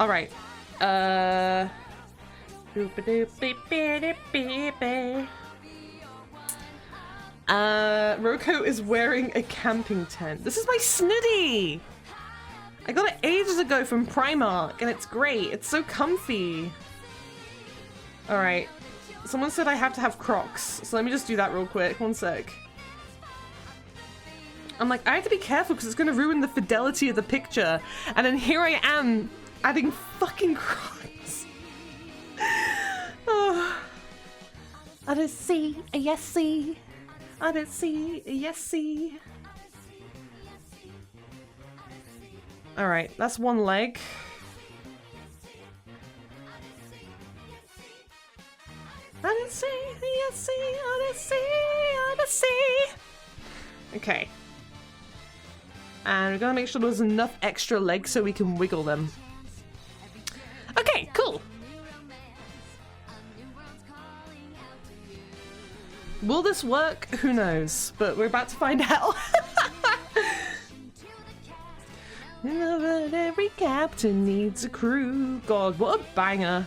Alright. Roko is wearing a camping tent. This is my Snitty! I got it ages ago from Primark, and it's great. It's so comfy. Alright. Someone said I have to have Crocs, so let me just do that real quick. One sec. I'm like, I have to be careful because it's going to ruin the fidelity of the picture. And then here I am, adding fucking Crocs. Oh. I don't see a yes see. I don't see a yes see. Alright, that's one leg. I didn't see, yes see, I didn't see, I didn't see. Okay. And we're gonna make sure there's enough extra legs so we can wiggle them. Okay, cool. Will this work? Who knows? But we're about to find out. But every captain needs a crew. God, what a banger.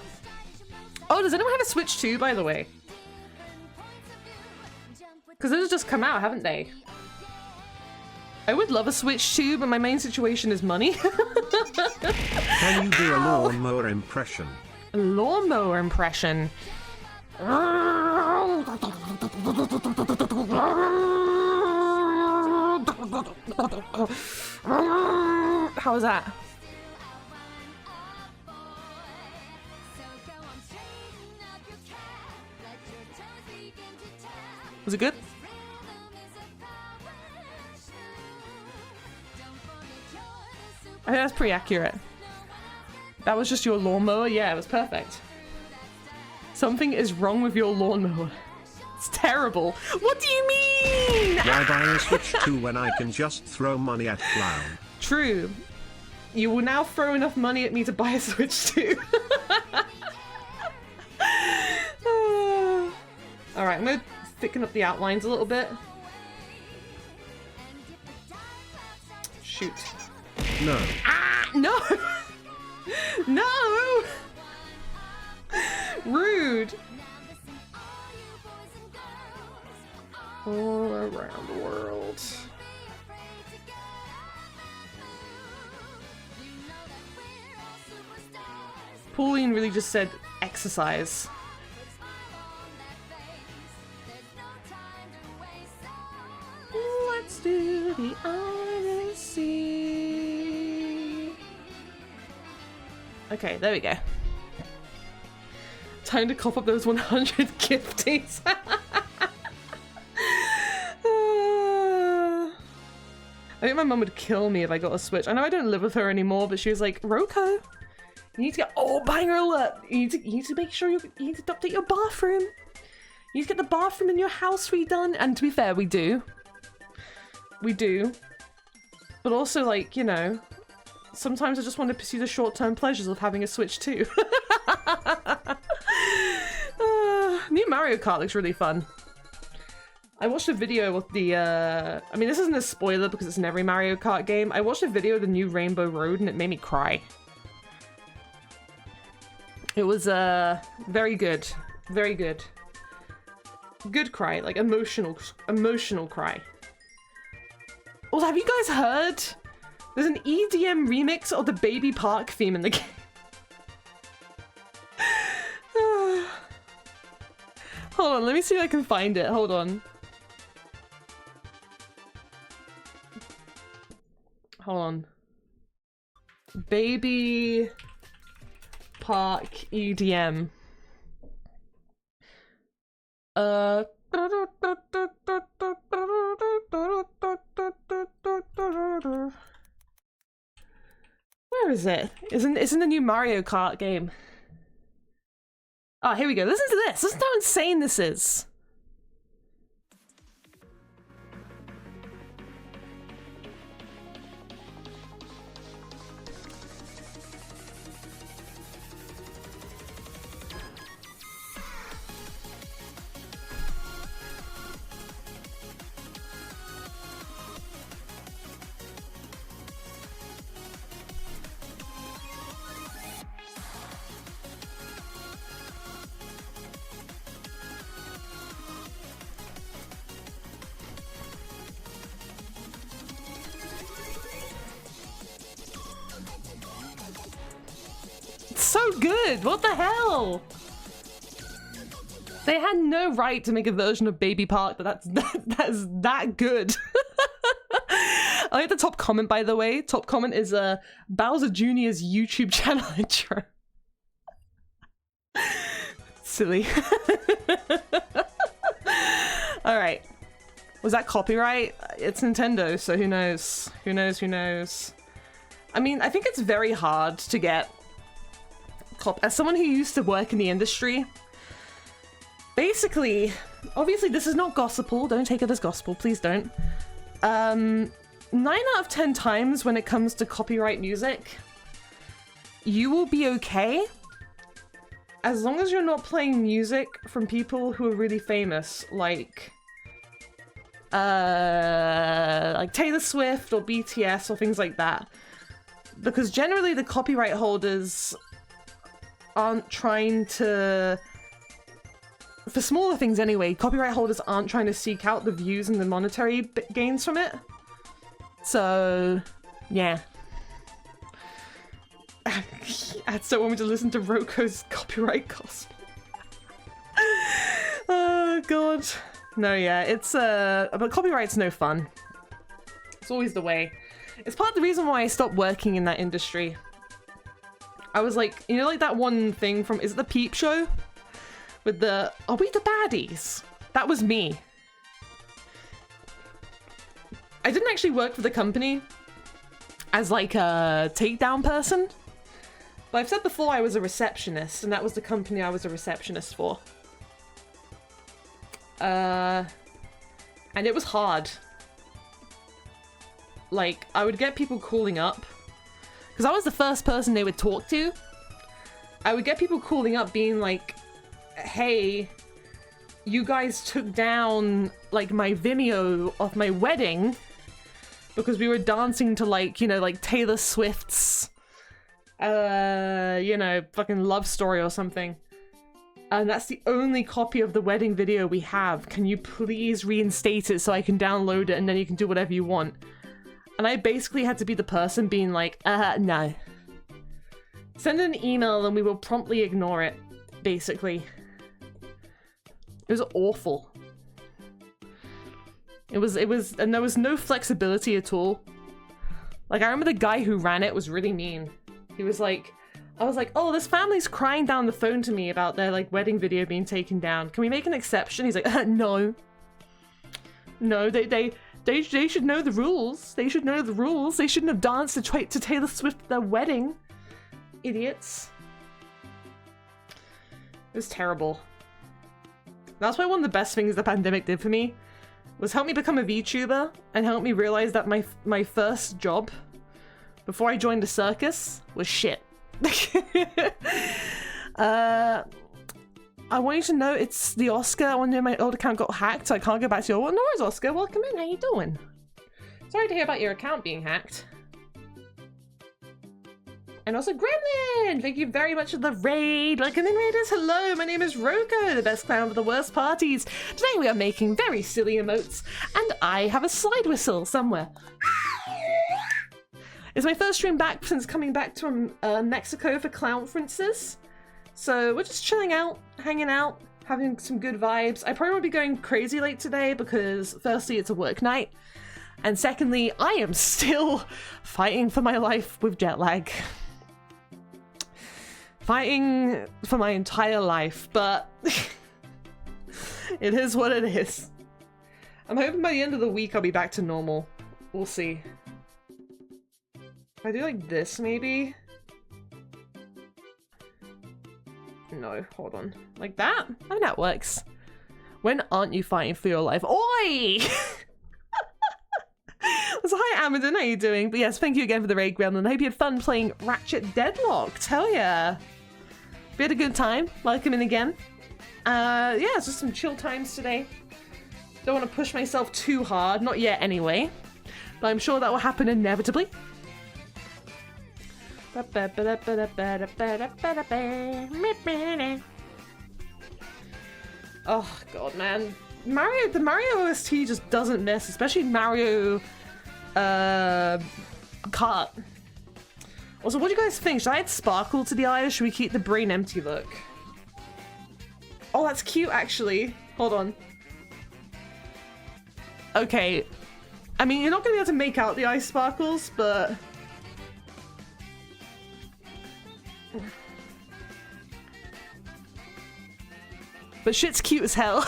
Oh, does anyone have a Switch 2, by the way? Because those just come out, haven't they? I would love a Switch 2, but my main situation is money. Can you do a lawnmower impression? A lawnmower impression? How was that? Was it good? I think that's pretty accurate. That was just your lawnmower? Yeah, it was perfect. Something is wrong with your lawnmower. It's terrible. What do you mean? Why buy a Switch 2 when I can just throw money at clown? True. You will now throw enough money at me to buy a Switch 2. Alright, I'm gonna thicken up the outlines a little bit. Shoot. No. Ah! No! No! Rude! All around the world. Pauline really just said exercise. Let's do the Odyssey. Okay, there we go. Time to cough up those 100 gifties. I think my mum would kill me if I got a Switch. I know I don't live with her anymore, but she was like, Roko, you need to get, oh, banger alert. You need to make sure you need to update your bathroom. You need to get the bathroom in your house redone. And to be fair, we do. We do. But also, like, you know, sometimes I just want to pursue the short-term pleasures of having a Switch too. New Mario Kart looks really fun. I watched a video with the, I mean, this isn't a spoiler because it's in every Mario Kart game. I watched a video of the new Rainbow Road and it made me cry. It was, very good. Very good. Good cry, like emotional cry. Also, have you guys heard? There's an EDM remix of the Baby Park theme in the game. Hold on, let me see if I can find it. Hold on. Hold on. Baby Park EDM. Where is it? It's in the new Mario Kart game. Oh, here we go. Listen to this. Listen to how insane this is. So good! What the hell? They had no right to make a version of Baby Park that's that good. I like the top comment, by the way. Top comment is Bowser Jr.'s YouTube channel intro. Silly. Alright. Was that copyright? It's Nintendo, so who knows? Who knows? Who knows? I mean, I think it's very hard to get... As someone who used to work in the industry, basically, obviously this is not gospel, don't take it as gospel, please don't. 9 out of 10 times when it comes to copyright music, you will be okay as long as you're not playing music from people who are really famous, like Taylor Swift or BTS or things like that. Because generally the copyright holders aren't trying to, for smaller things anyway, copyright holders aren't trying to seek out the views and the monetary gains from it. So, yeah. I still want me to listen to Roko's copyright gospel. Oh god. No, yeah, it's but copyright's no fun. It's always the way. It's part of the reason why I stopped working in that industry. I was like, you know, like that one thing from, is it the Peep Show? With the, are we the baddies? That was me. I didn't actually work for the company as like a takedown person. But I've said before I was a receptionist, and that was the company I was a receptionist for. And it was hard. Like, I would get people calling up. Because I was the first person they would talk to. I would get people calling up being like, hey, you guys took down, like, my Vimeo of my wedding because we were dancing to, like, you know, like Taylor Swift's, you know, fucking love story or something. And that's the only copy of the wedding video we have. Can you please reinstate it so I can download it and then you can do whatever you want? And I basically had to be the person being like, no. Send an email and we will promptly ignore it, basically. It was awful. It was, and there was no flexibility at all. Like, I remember the guy who ran it was really mean. He was like, I was like, oh, this family's crying down the phone to me about their, like, wedding video being taken down. Can we make an exception? He's like, no. No, they should know the rules. They should know the rules. They shouldn't have danced to Taylor Swift at their wedding. Idiots. It was terrible. That's why one of the best things the pandemic did for me was help me become a VTuber and help me realize that my first job before I joined the circus was shit. I want you to know it's the Oscar. I want to know my old account got hacked, so I can't go back to your... Well, no worries, Oscar. Welcome in. How you doing? Sorry to hear about your account being hacked. And also Gremlin! Thank you very much for the raid. Welcome in, raiders. Hello, my name is Roko, the best clown for the worst parties. Today we are making very silly emotes, and I have a slide whistle somewhere. It's my first stream back since coming back from Mexico for clownferences. So we're just chilling out, hanging out, having some good vibes. I probably won't be going crazy late today because firstly it's a work night. And secondly, I am still fighting for my life with jet lag. Fighting for my entire life, but it is what it is. I'm hoping by the end of the week I'll be back to normal. We'll see. If I do like this, maybe? No, hold on. Like that? I think that works. When aren't you fighting for your life? Oi! So hi Amadon, how you doing? But yes, thank you again for the raid, Gremlin. I hope you had fun playing Ratchet Deadlocked. Hell yeah. We had a good time. Welcome in again. Yeah, it's just some chill times today. Don't want to push myself too hard. Not yet anyway. But I'm sure that will happen inevitably. Oh god, man. The Mario OST just doesn't miss, especially Mario Kart. Also, what do you guys think? Should I add sparkle to the eye or should we keep the brain empty look? Oh, that's cute actually. Hold on. Okay. I mean, you're not gonna be able to make out the eye sparkles, but shit's cute as hell.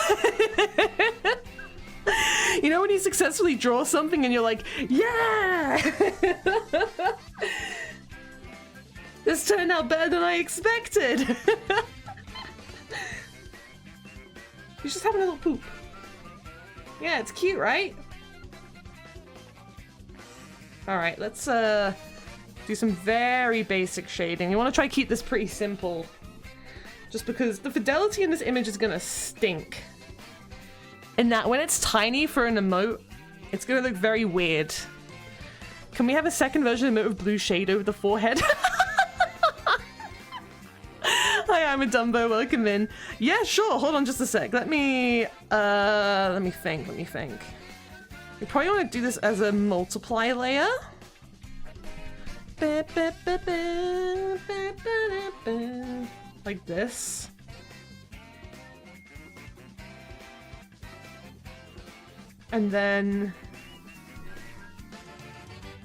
You know when you successfully draw something and you're like, yeah! This turned out better than I expected. He's just having a little poop. Yeah, it's cute, right? Alright, let's do some very basic shading. You want to try to keep this pretty simple. Just because the fidelity in this image is gonna stink. And that when it's tiny for an emote, it's gonna look very weird. Can we have a second version of emote with blue shade over the forehead? Hi, I'm a Dumbo, welcome in. Yeah, sure, hold on just a sec. Let me think. We probably want to do this as a multiply layer. Like this. And then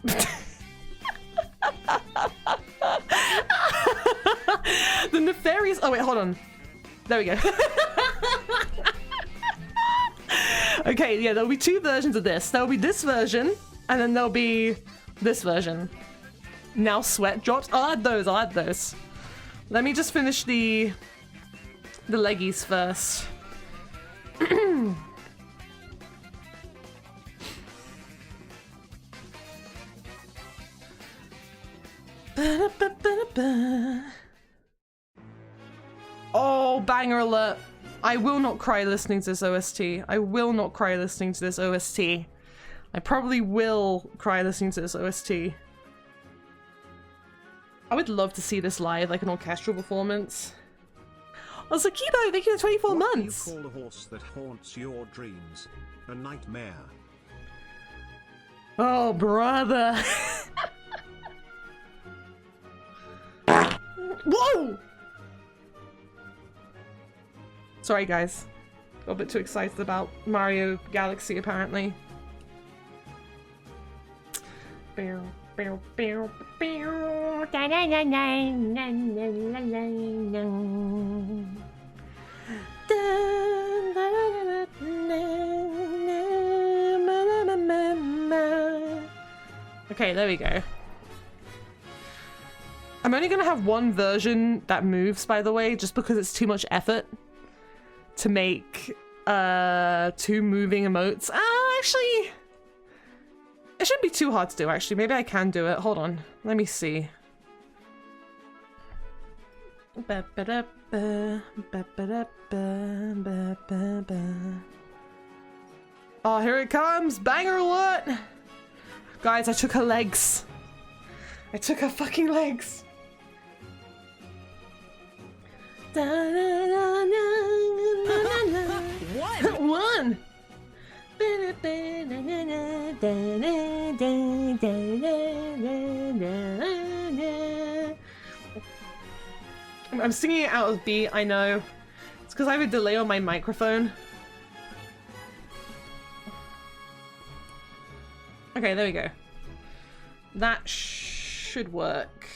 the nefarious. Oh wait, hold on. There we go. Okay, yeah, there'll be two versions of this. There'll be this version, and then there'll be this version. Now sweat drops. I'll add those. Let me just finish the leggies first. Oh, banger alert. I will not cry listening to this OST. I will not cry listening to this OST. I probably will cry listening to this OST. I would love to see this live, like an orchestral performance. Also, Kibo, thank you for 24 months! What do you call a horse that haunts your dreams? A nightmare. Oh, brother. Whoa! Sorry, guys. Got a bit too excited about Mario Galaxy, apparently. Okay, there we go. I'm only gonna have one version that moves, by the way, just because it's too much effort to make two moving emotes. Actually, it shouldn't be too hard to do, actually. Maybe I can do it. Hold on. Let me see. Oh, here it comes! Banger alert! Guys, I took her legs. I took her fucking legs. One! I'm singing it out of beat, I know. It's because I have a delay on my microphone. Okay, there we go. That should work.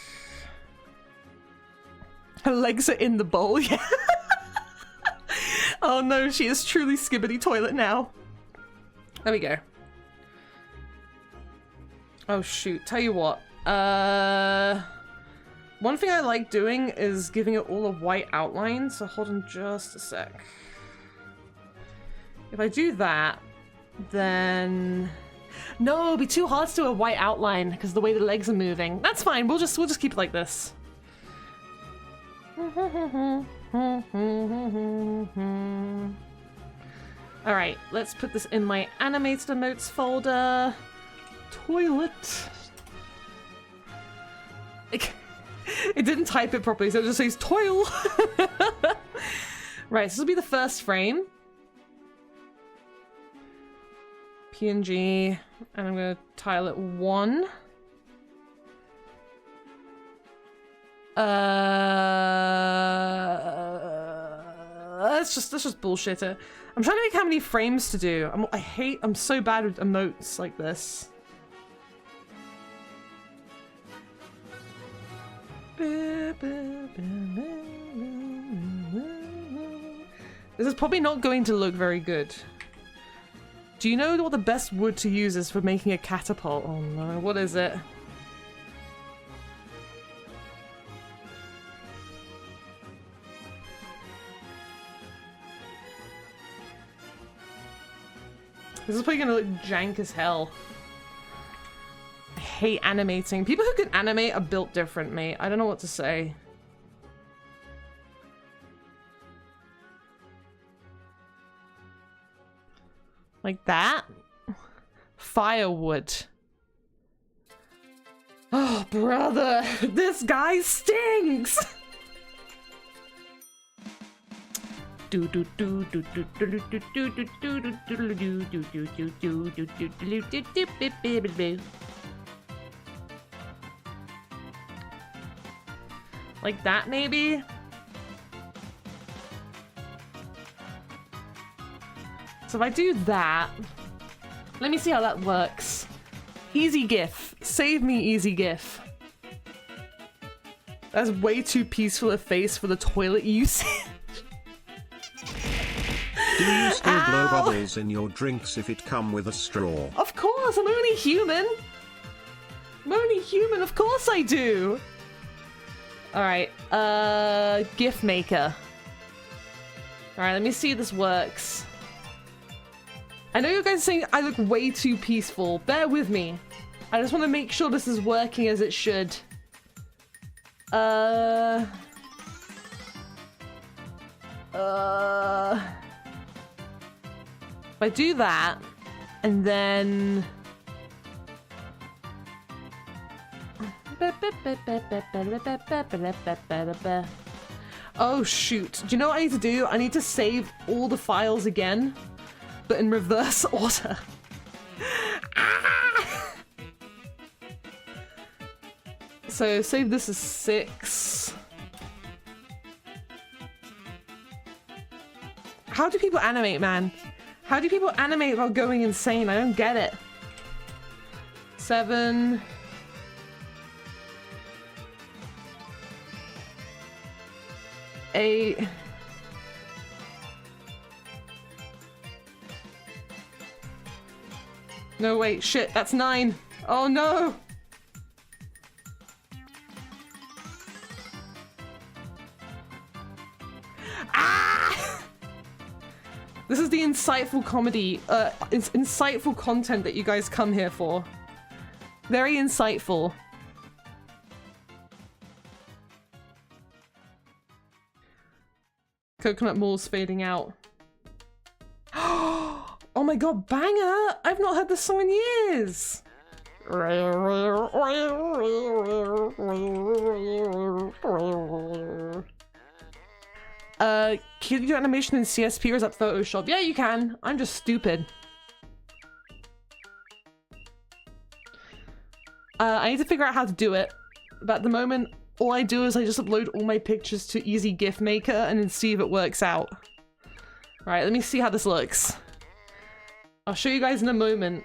Her legs are in the bowl, yeah. Oh no, she is truly Skibbity Toilet now. There we go. Oh shoot, tell you what. One thing I like doing is giving it all a white outline, so hold on just a sec. If I do that, then... No, it'll be too hard to do a white outline because the way the legs are moving. That's fine, we'll just keep it like this. Alright, let's put this in my animated emotes folder. Toilet. It didn't type it properly, so it just says toil. Right, so this will be the first frame. PNG, and I'm gonna tile it 1. Let's just bullshit it. I'm trying to think how many frames to do. I'm so bad with emotes like this. This is probably not going to look very good. Do you know what the best wood to use is for making a catapult? Oh no, what is it? This is probably gonna look jank as hell. I hate animating. People who can animate are built different, mate. I don't know what to say. Like that? Firewood. Oh, brother! This guy stinks! Like that, maybe? So if I do that, let me see how that works. Easy GIF. Save me, easy GIF. That's way too peaceful a face for the toilet usage. Do you still blow bubbles in your drinks if it come with a straw? Of course, I'm only human. I'm only human, of course I do. Alright, GIF maker. Alright, let me see if this works. I know you guys are saying I look way too peaceful. Bear with me. I just want to make sure this is working as it should. If I do that, and then... Oh shoot. Do you know what I need to do? I need to save all the files again, but in reverse order. Ah! So save this as 6. How do people animate, man? How do people animate without going insane? I don't get it. 7. Eight. No, wait, shit, that's 9. Oh no! Ah! This is the insightful comedy, it's insightful content that you guys come here for. Very insightful. Coconut Mall's fading out. Oh my god, banger! I've not heard this song in years! Can you do animation in CSP or is that Photoshop? Yeah, you can. I'm just stupid. I need to figure out how to do it. But at the moment, all I do is I just upload all my pictures to Easy GIF Maker and then see if it works out. Right, let me see how this looks. I'll show you guys in a moment.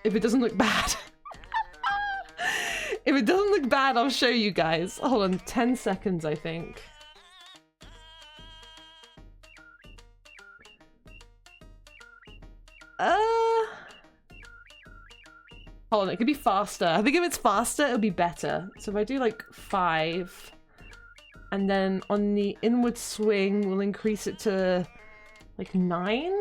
if it doesn't look bad. If it doesn't look bad, I'll show you guys. Hold on, 10 seconds, I think. Hold on, it could be faster. I think if it's faster, it'll be better. So if I do like 5, and then on the inward swing, we'll increase it to like 9.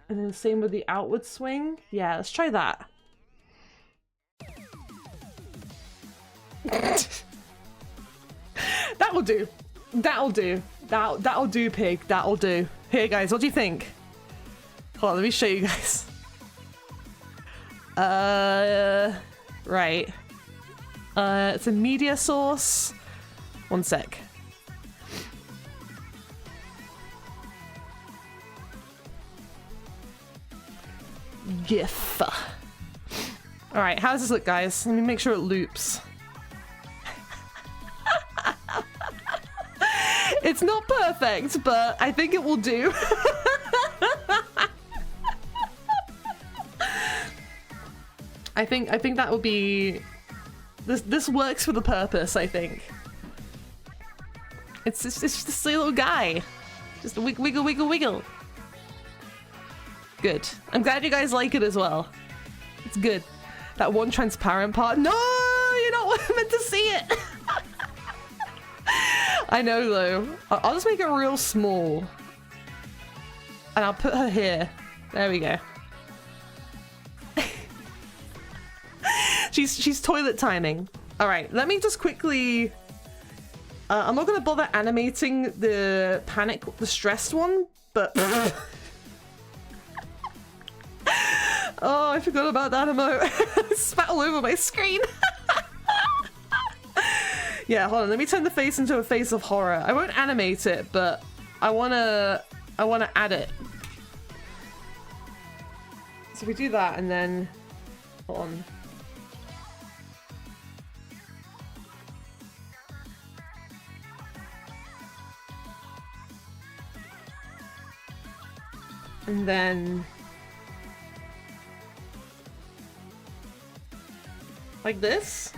And then same with the outward swing. Yeah, let's try that. That'll do. That'll do. That'll do, pig. That'll do. Here, guys, what do you think? Hold on, let me show you guys. Right. It's a media source. One sec. GIF. Alright, how does this look, guys? Let me make sure it loops. It's not perfect, but I think it will do. I think that will be... This works for the purpose, I think. It's just a silly little guy. Just a wiggle, wiggle, wiggle. Good. I'm glad you guys like it as well. It's good. That one transparent part. No! You're not meant to see it! I know, though. I'll just make it real small. And I'll put her here. There we go. She's toilet timing. Alright, let me just quickly... I'm not gonna bother animating the panic, the stressed one, but... Oh, I forgot about that emote. Spat all over my screen. Yeah, hold on, let me turn the face into a face of horror. I won't animate it, but I wanna add it. So we do that and then... Hold on. And then... Like this?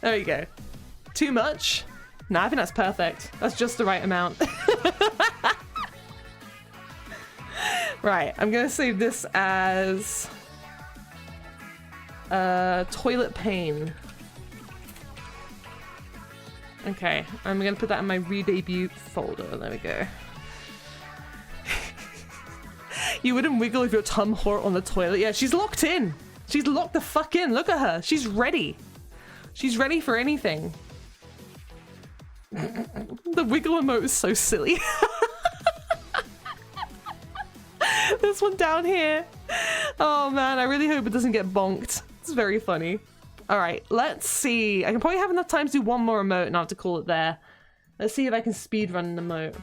There you go. Too much? No, I think that's perfect. That's just the right amount. Right, I'm gonna save this as... toilet pain. Okay, I'm gonna put that in my re-debut folder. There we go. You wouldn't wiggle if your tum hurt on the toilet. Yeah, she's locked in. She's locked the fuck in. Look at her. She's ready. She's ready for anything. The wiggle emote is so silly. This one down here. Oh man, I really hope it doesn't get bonked. It's very funny. Alright, let's see. I can probably have enough time to do one more emote and I'll have to call it there. Let's see if I can speedrun an emote.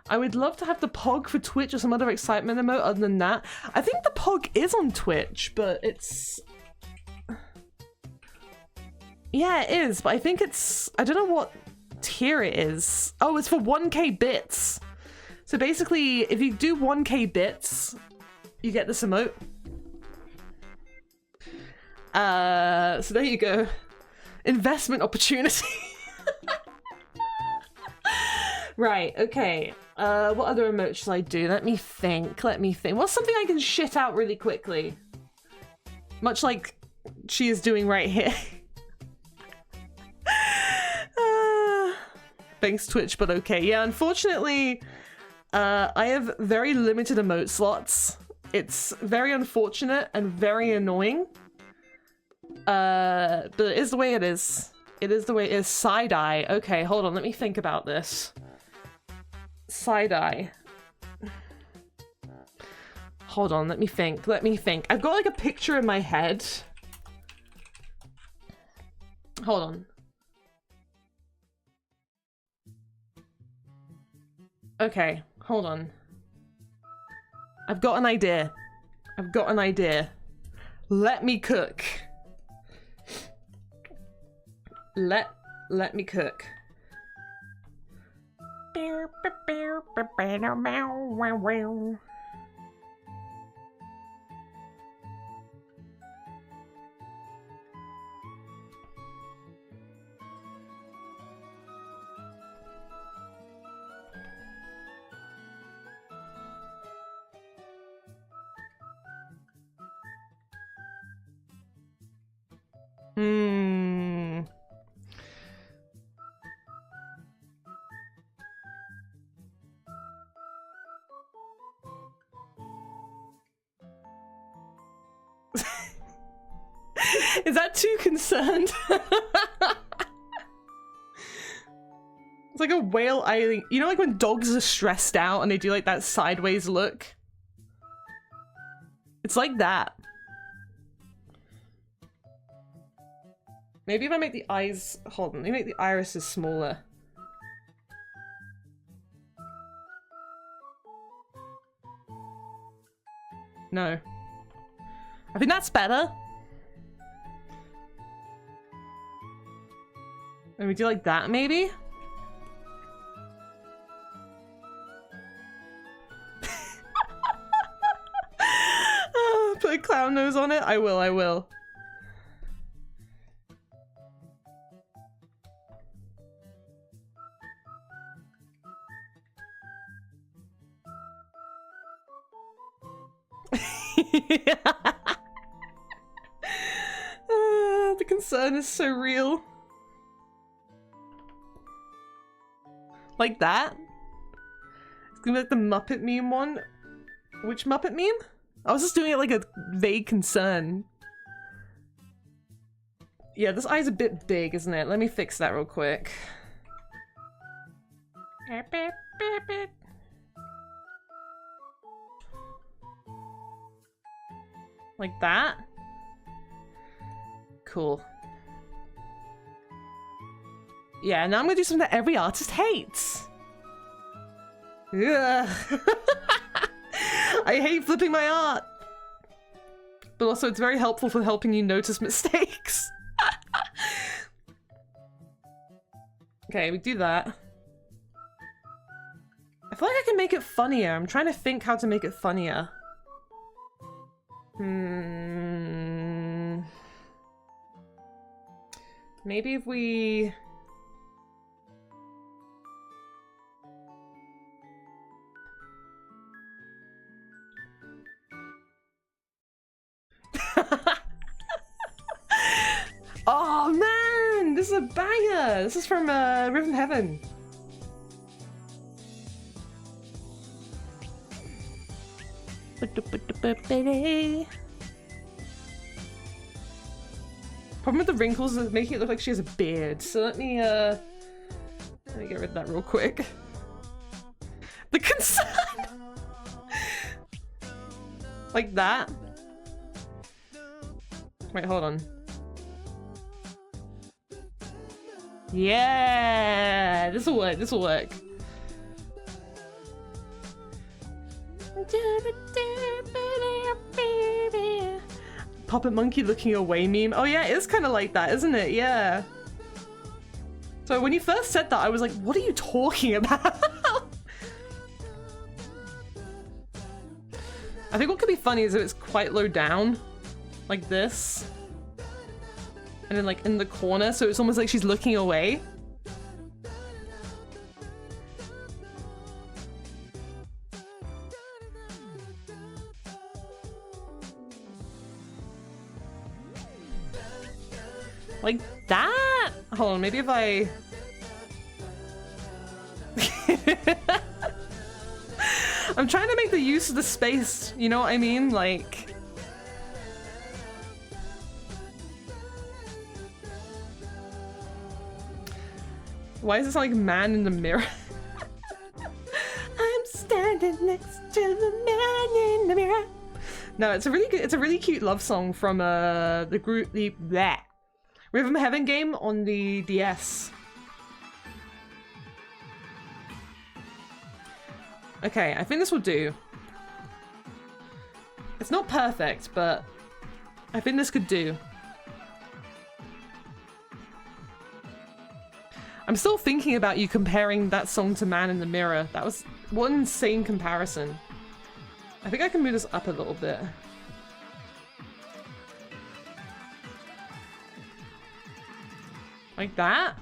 I would love to have the POG for Twitch or some other excitement emote other than that. I think the POG is on Twitch, but it's... Yeah, it is, but I think it's... I don't know what tier it is. Oh, it's for 1k bits. So basically, if you do 1k bits, you get this emote. So there you go. Investment opportunity. Right, okay. What other emote should I do? Let me think. What's something I can shit out really quickly? Much like she is doing right here. Thanks Twitch, but okay. Yeah, unfortunately, I have very limited emote slots. It's very unfortunate and very annoying. But it is the way it is. It is the way it is. Side-eye. Okay, hold on. Let me think about this. Side-eye. Hold on. Let me think. I've got like a picture in my head. Hold on. Okay, hold on. I've got an idea. Let me cook. Let me cook. Is that too concerned? It's like a whale eye. You know, like when dogs are stressed out and they do like that sideways look? It's like that. Maybe if I make the eyes... Hold on, let me make the irises smaller. No. I think that's better. And we do like that, maybe? Put a clown nose on it? I will, I will. The concern is so real. Like that? It's gonna be like the Muppet meme one. Which Muppet meme? I was just doing it like a vague concern. Yeah, this eye's a bit big, isn't it? Let me fix that real quick. Like that? Cool. Yeah, now I'm gonna do something that every artist hates. Ugh. I hate flipping my art. But also it's very helpful for helping you notice mistakes. Okay, we do that. I feel like I can make it funnier. I'm trying to think how to make it funnier. Maybe if we... Oh man, this is a banger. This is from Riven Heaven. Problem with the wrinkles is making it look like she has a beard. So let me get rid of that real quick. The concern. Like that. Wait, hold on. Yeah, this will work. This will work. Puppet monkey looking away meme. Oh yeah, it is kind of like that, isn't it? Yeah. So when you first said that, I was like, what are you talking about? I think what could be funny is if it's quite low down, like this. And then like in the corner, so it's almost like she's looking away. Like that? Hold on, maybe if I... I'm trying to make the use of the space, you know what I mean? Like... Why does it sound like man in the mirror? I'm standing next to the man in the mirror. No, it's a really good, it's a really cute love song from the group, the Rhythm Heaven game on the DS. Okay, I think this will do. It's not perfect, but I think this could do. I'm still thinking about you comparing that song to Man in the Mirror. That was one insane comparison. I think I can move this up a little bit. Like that?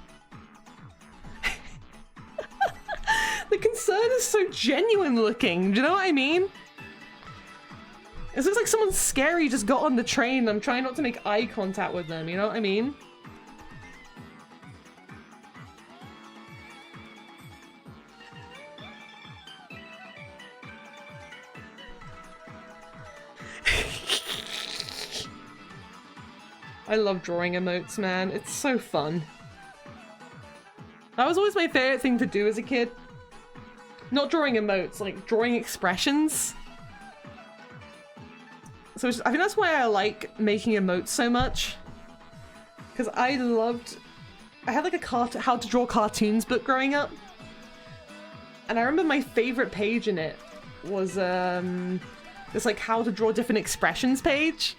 The concern is so genuine looking. Do you know what I mean? It looks like someone scary just got on the train. I'm trying not to make eye contact with them. You know what I mean? I love drawing emotes, man. It's so fun. That was always my favorite thing to do as a kid. Not drawing emotes, like drawing expressions. So I think that's why I like making emotes so much. Because I had like a how to draw cartoons book growing up. And I remember my favorite page in it was this like how to draw different expressions page.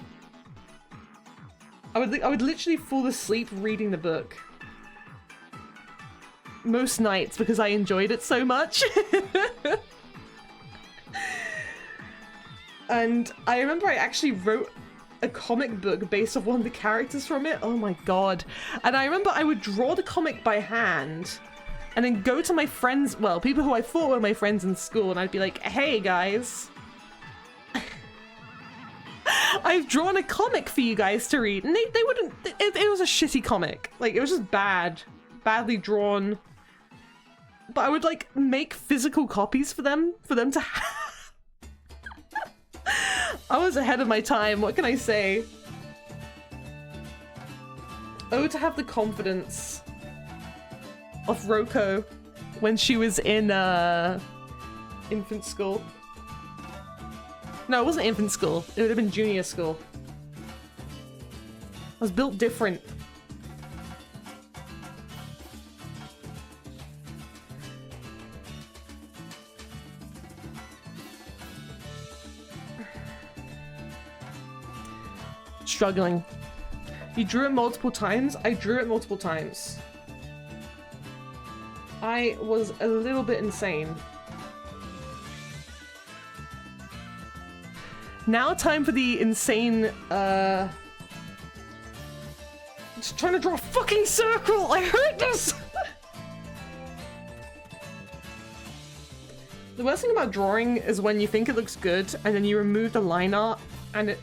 I would literally fall asleep reading the book. Most nights because I enjoyed it so much. And I remember I actually wrote a comic book based off one of the characters from it. Oh my god. And I remember I would draw the comic by hand and then go to my friends, well, people who I thought were my friends in school, and I'd be like, hey guys, I've drawn a comic for you guys to read. And they wouldn't, it was a shitty comic. Like, it was just badly drawn. But I would like make physical copies for them to have. I was ahead of my time, what can I say? Oh, to have the confidence of Roko when she was in infant school. No, it wasn't infant school. It would have been junior school. I was built different. Struggling. You drew it multiple times? I drew it multiple times. I was a little bit insane. Now time for the insane, just trying to draw a fucking circle! I heard this! The worst thing about drawing is when you think it looks good and then you remove the line art and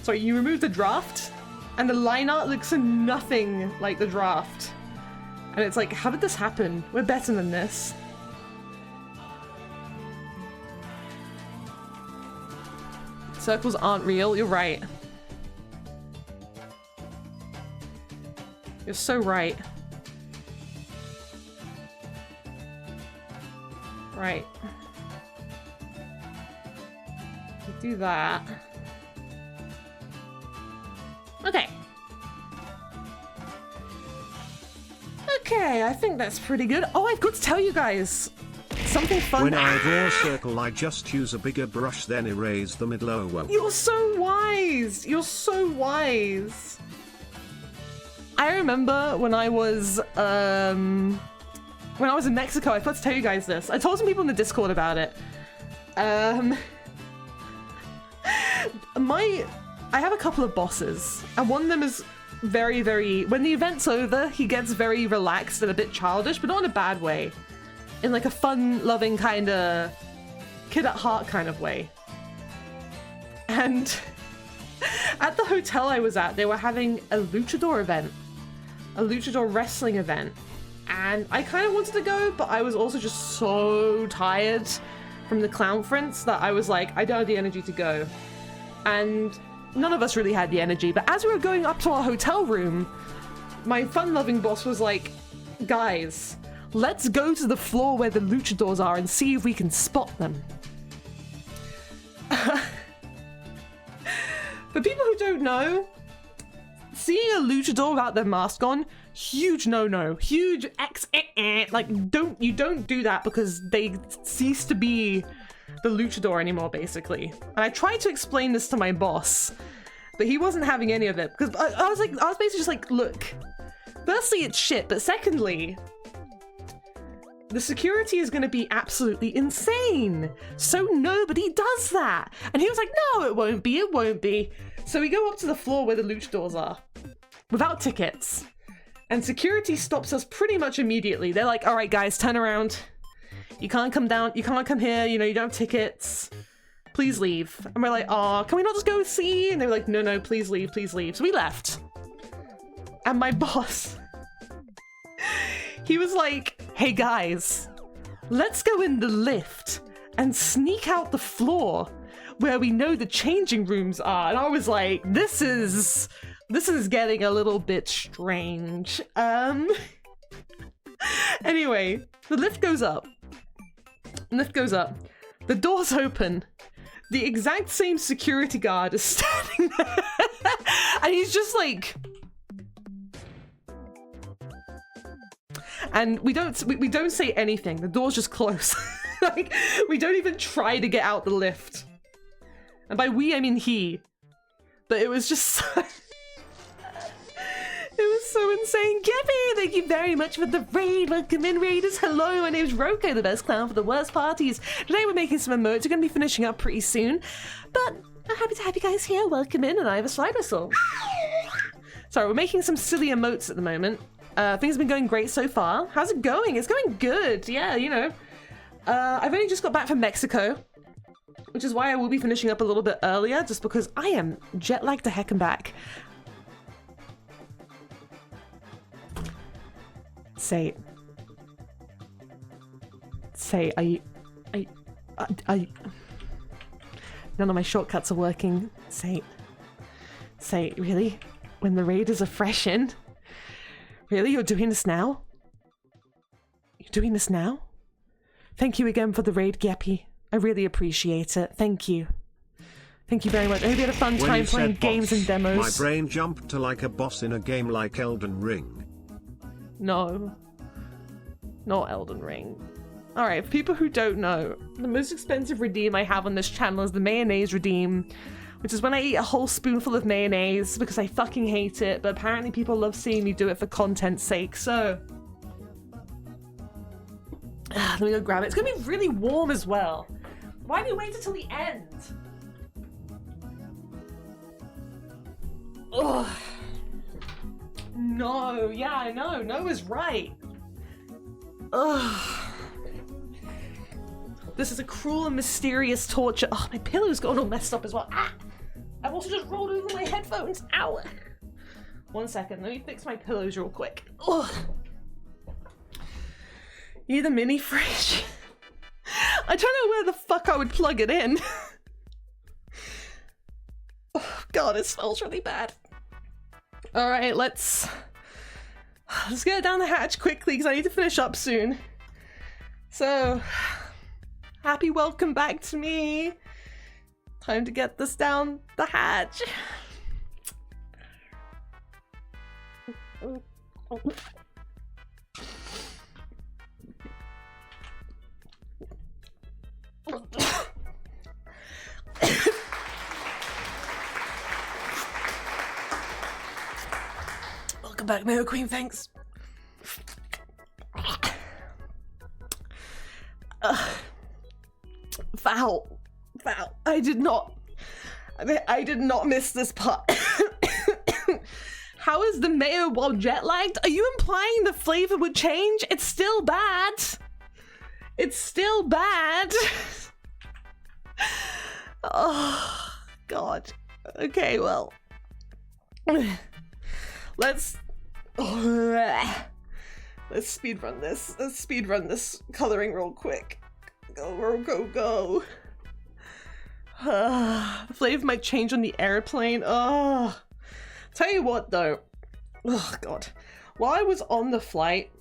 you remove the draft and the line art looks nothing like the draft. And it's like, how did this happen? We're better than this. Circles aren't real, you're right. You're so right. Right. Do that. Okay. Okay, I think that's pretty good. Oh, I've got to tell you guys something fun. When I draw a circle, I just use a bigger brush, then erase the middle. Oh, well. You're so wise. You're so wise. I remember when I was in Mexico, I forgot to tell you guys this. I told some people in the Discord about it. I have a couple of bosses, and one of them is very, very... When the event's over, he gets very relaxed and a bit childish, but not in a bad way. In like a fun-loving kind of kid-at-heart kind of way. And at the hotel I was at, they were having a luchador event. A luchador wrestling event. And I kind of wanted to go, but I was also just so tired from the clown fronts that I was like, I don't have the energy to go. And none of us really had the energy, but as we were going up to our hotel room, my fun-loving boss was like, guys, let's go to the floor where the luchadors are and see if we can spot them. For people who don't know, seeing a luchador without their mask on, huge no-no, huge like you don't do that because they cease to be the luchador anymore, basically. And I tried to explain this to my boss, but he wasn't having any of it because I was basically just like, look, firstly, it's shit, but secondly, the security is going to be absolutely insane. So nobody does that. And he was like, no, it won't be, it won't be. So we go up to the floor where the luchadors are without tickets. And security stops us pretty much immediately. They're like, all right, guys, turn around. You can't come down. You can't come here. You know, you don't have tickets. Please leave. And we're like, oh, can we not just go see? And they were like, no, no, please leave, please leave. So we left. And my boss, he was like, hey guys, let's go in the lift and sneak out the floor where we know the changing rooms are. And I was like, this is getting a little bit strange. Anyway, the lift goes up. The doors open. The exact same security guard is standing there. And he's just like... And we don't say anything. The doors just close. Like, we don't even try to get out the lift. And by we, I mean he. But it was just so... It was so insane. Gabby, thank you very much for the raid. Welcome in, raiders. Hello, my name's Roko, the best clown for the worst parties. Today we're making some emotes. We're going to be finishing up pretty soon. But I'm happy to have you guys here. Welcome in, and I have a slide whistle. Sorry, we're making some silly emotes at the moment. Things have been going great so far. How's it going? It's going good. Yeah, you know. I've only just got back from Mexico, which is why I will be finishing up a little bit earlier, just because I am jet lagged to heck and back. Say, none of my shortcuts are working. Say, really? When the raiders are fresh in? Really? You're doing this now? You're doing this now? Thank you again for the raid, Yappy. I really appreciate it. Thank you. Thank you very much. I hope you had a fun time playing games and demos. My brain jumped to like a boss in a game like Elden Ring. No. Not Elden Ring. Alright, for people who don't know, the most expensive redeem I have on this channel is the mayonnaise redeem, which is when I eat a whole spoonful of mayonnaise because I fucking hate it, but apparently people love seeing me do it for content's sake, so... let me go grab it. It's gonna be really warm as well. Why do you wait until the end? Ugh. No, yeah, I know. No is right. Ugh. This is a cruel and mysterious torture. Oh, my pillow's got all messed up as well. Ah! I've also just rolled over my headphones. Ow! 1 second, let me fix my pillows real quick. Ugh. You need a mini fridge? I don't know where the fuck I would plug it in. Oh, God, it smells really bad. Alright, let's get down the hatch quickly because I need to finish up soon. So, happy welcome back to me. Time to get this down the hatch. Welcome back, Mayo Queen, thanks. Foul. I did not miss this part. How is the mayo while jet lagged? Are you implying the flavor would change? It's still bad. It's still bad. Oh, God. Okay, well. Let's speedrun this. Let's speedrun this coloring real quick. Go, Roko, go. The flavor might change on the airplane. Oh. Tell you what, though. Oh, God. While I was on the flight,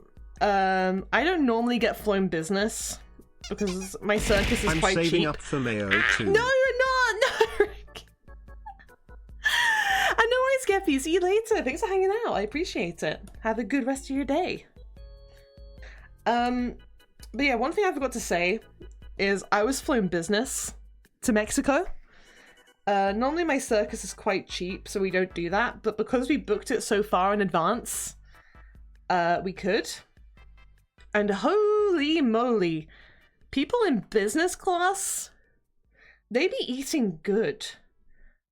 I don't normally get flown business because my circus is quite cheap. I'm saving up for mayo too. No, you're not. No. I know I Skeppy. See you later. Thanks for hanging out. I appreciate it. Have a good rest of your day. But yeah, one thing I forgot to say is I was flown business to Mexico. Normally my circus is quite cheap, so we don't do that. But because we booked it so far in advance, we could. And holy moly, people in business class, they be eating good.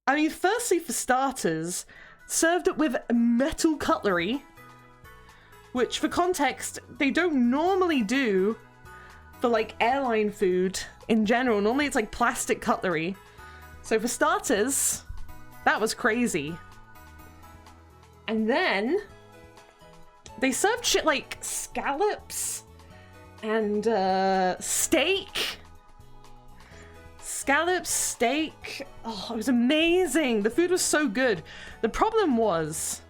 I mean, firstly, for starters, served it with metal cutlery, which, for context, they don't normally do for, like, airline food in general. Normally it's, like, plastic cutlery. So for starters, that was crazy. And then they served shit like scallops and steak. Scallops, steak. Oh, it was amazing. The food was so good. The problem was,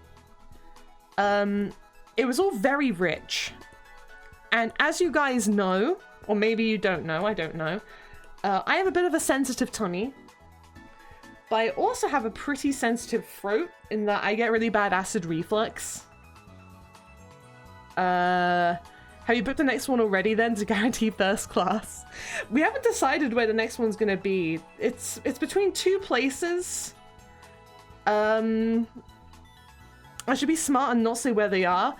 it was all very rich. And as you guys know, or maybe you don't know, I don't know, I have a bit of a sensitive tummy. But I also have a pretty sensitive throat in that I get really bad acid reflux. Have you booked the next one already then to guarantee first class? We haven't decided where the next one's gonna be. It's between two places. I should be smart and not say where they are.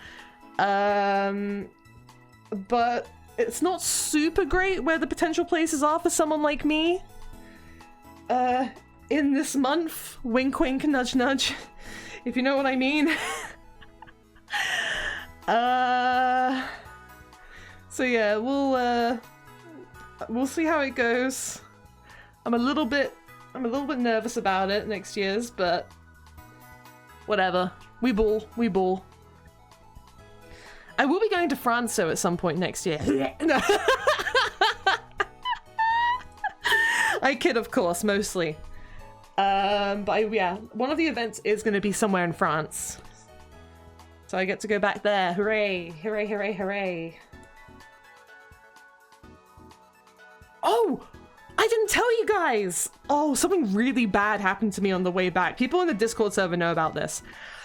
But it's not super great where the potential places are for someone like me. In this month, wink wink, nudge nudge, if you know what I mean. So yeah, we'll see how it goes. I'm a little bit nervous about it next year's, but whatever. We ball. I will be going to France though at some point next year. No. I kid, of course, mostly. But yeah, one of the events is going to be somewhere in France. So I get to go back there. Hooray, hooray, hooray, hooray. Oh, I didn't tell you guys. Oh, something really bad happened to me on the way back. People in the Discord server know about this.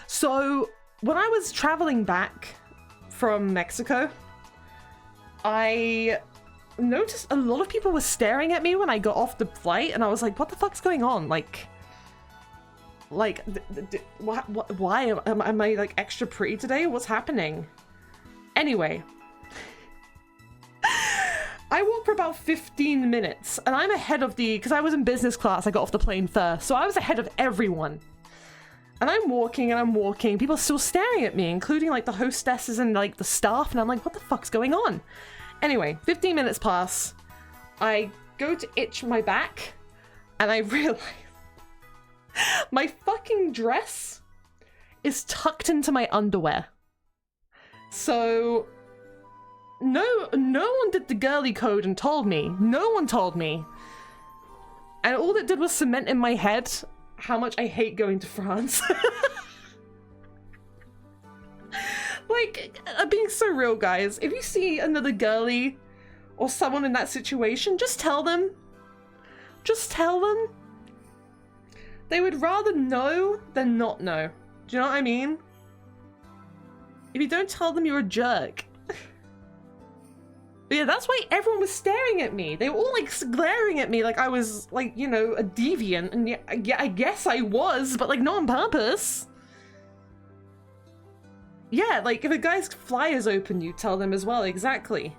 So when I was traveling back from Mexico, I noticed a lot of people were staring at me when I got off the flight, and I was like, what the fuck's going on? Like why am I like extra pretty today? What's happening? Anyway, I walked for about 15 minutes, and I'm ahead of because I was in business class, I got off the plane first, so I was ahead of everyone. And I'm walking, people are still staring at me, including like the hostesses and like the staff, and I'm like, what the fuck's going on? Anyway, 15 minutes pass, I go to itch my back, and I realize my fucking dress is tucked into my underwear. So no one did the girly code and told me. No one told me. And all it did was cement in my head how much I hate going to France. Like, I'm being so real, guys. If you see another girly or someone in that situation, just tell them. Just tell them. They would rather know than not know. Do you know what I mean? If you don't tell them, you're a jerk. But yeah, that's why everyone was staring at me. They were all like glaring at me like I was like, you know, a deviant. And yeah, I guess I was, but like not on purpose. Yeah, like if a guy's flyers open, you tell them as well. Exactly.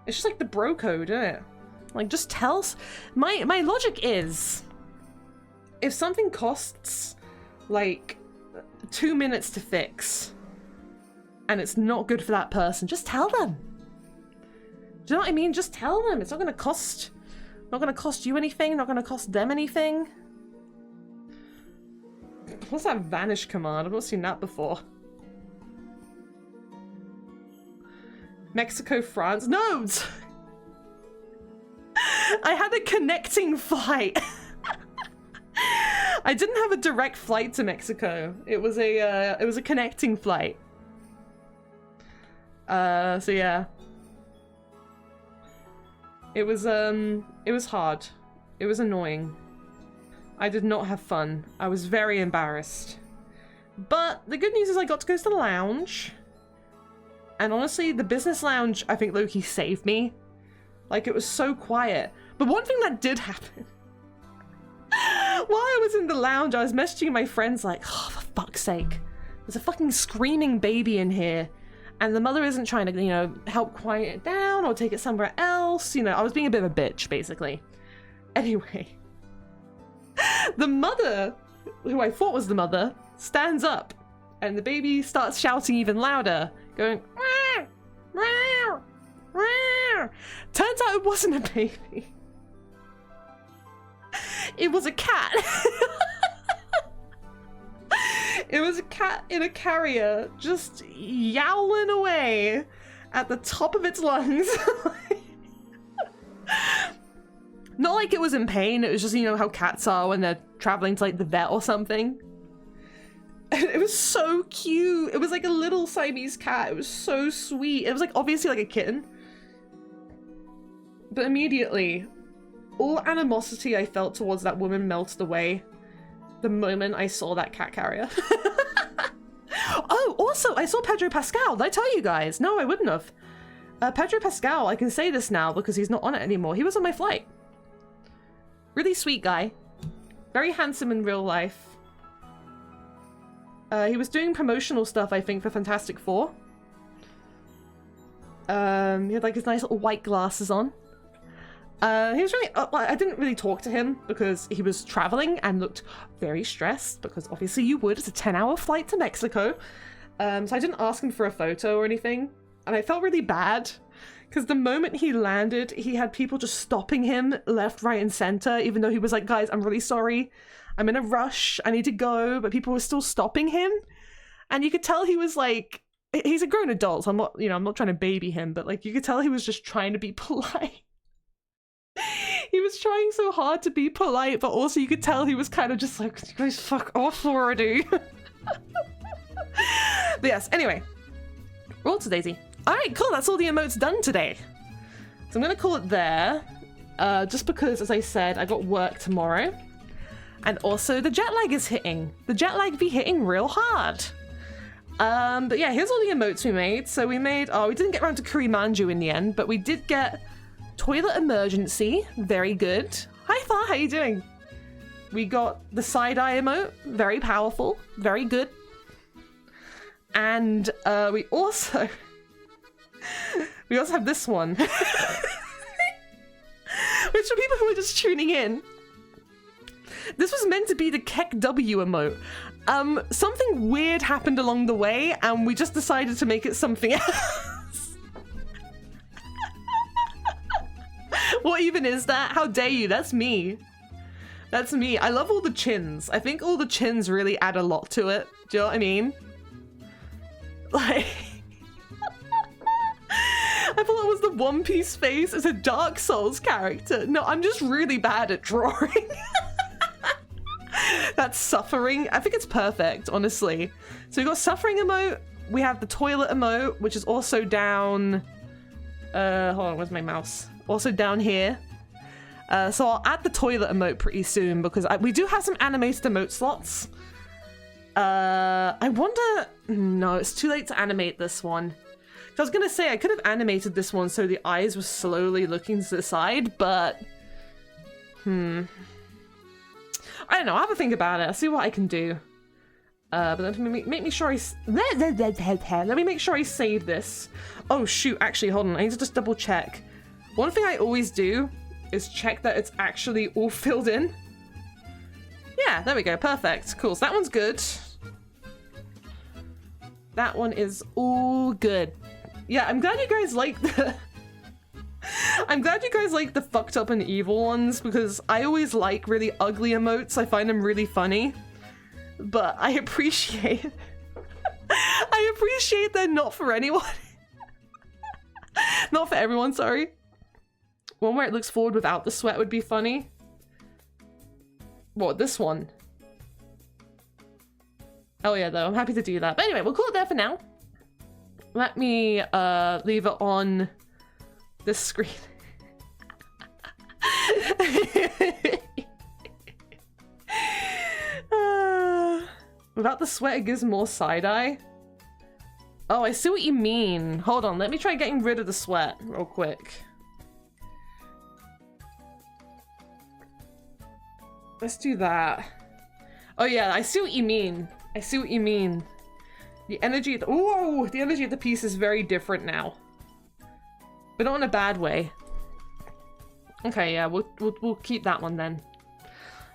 It's just like the bro code, isn't it? Like just tell. My logic is, if something costs like 2 minutes to fix and it's not good for that person, just tell them. Do you know what I mean? Just tell them. It's not gonna cost you anything, not gonna cost them anything. What's that vanish command? I've not seen that before. Mexico, France. No! I had a connecting flight. I didn't have a direct flight to Mexico. It was a connecting flight. So yeah. It was hard. It was annoying. I did not have fun. I was very embarrassed. But the good news is I got to go to the lounge. And honestly, the business lounge, I think low-key saved me. Like, it was so quiet. But one thing that did happen, while I was in the lounge, I was messaging my friends like, oh, for fuck's sake, there's a fucking screaming baby in here. And the mother isn't trying to, you know, help quiet it down or take it somewhere else. You know, I was being a bit of a bitch, basically. Anyway. The mother, who I thought was the mother, stands up. And the baby starts shouting even louder. Going, "Meow, meow, meow." Turns out it wasn't a baby. It was a cat. It was a cat in a carrier just yowling away at the top of its lungs. Not like it was in pain, it was just, you know, how cats are when they're traveling to like the vet or something. And it was so cute. It was like a little Siamese cat. It was so sweet. It was like obviously like a kitten. But immediately, all animosity I felt towards that woman melted away the moment I saw that cat carrier. Oh, also, I saw Pedro Pascal. Did I tell you guys? No, I wouldn't have. Pedro Pascal, I can say this now because he's not on it anymore. He was on my flight. Really sweet guy. Very handsome in real life. He was doing promotional stuff, I think, for Fantastic Four. He had like his nice little white glasses on. He was really, I didn't really talk to him because he was traveling and looked very stressed because obviously you would. It's a 10-hour flight to Mexico. So I didn't ask him for a photo or anything. And I felt really bad because the moment he landed, he had people just stopping him left, right, and center, even though he was like, guys, I'm really sorry. I'm in a rush. I need to go. But people were still stopping him. And you could tell he was like, he's a grown adult. So I'm not, you know, I'm not trying to baby him, but like you could tell he was just trying to be polite. He was trying so hard to be polite, but also you could tell he was kind of just like, you guys fuck off already. But yes, anyway. Roll to Daisy. Alright, cool, that's all the emotes done today. So I'm gonna call it there. Just because, as I said, I got work tomorrow. And also the jet lag is hitting. The jet lag be hitting real hard. But yeah, here's all the emotes we made. So we made, we didn't get around to Kurimanju in the end, but we did get Toilet Emergency, very good. Hi Far, how you doing? We got the side-eye emote, very powerful, very good. And we also have this one. Which for people who are just tuning in, this was meant to be the Kek W emote. Something weird happened along the way and we just decided to make it something else. What even is that? How dare you? That's me. That's me. I love all the chins. I think all the chins really add a lot to it. Do you know what I mean? Like... I thought it was the One Piece face as a Dark Souls character. No, I'm just really bad at drawing. That's Suffering. I think it's perfect, honestly. So we got Suffering emote. We have the Toilet emote, which is also down... hold on, where's my mouse? Also down here. So I'll add the toilet emote pretty soon because we do have some animated emote slots. I wonder... No, it's too late to animate this one. I was gonna say I could have animated this one so the eyes were slowly looking to the side, but... I don't know, I'll have a think about it. I'll see what I can do. But let me make sure let me make sure I save this. Oh shoot, actually hold on, I need to just double check. One thing I always do is check that it's actually all filled in. Yeah, there we go, perfect. Cool, so that one's good. That one is all good. Yeah, I'm glad you guys like the... I'm glad you guys like the fucked up and evil ones because I always like really ugly emotes. I find them really funny. But I appreciate... I appreciate they're not for anyone. Not for everyone, sorry. One where it looks forward without the sweat would be funny. What, this one? Oh yeah, though, I'm happy to do that. But anyway, we'll call it there for now. Let me leave it on this screen. Without the sweat, it gives more side-eye. Oh, I see what you mean. Hold on, let me try getting rid of the sweat real quick. Let's do that. Oh yeah, I see what you mean. I see what you mean. The energy of the, ooh, the energy of the piece is very different now. But not in a bad way. Okay, yeah, we'll keep that one then.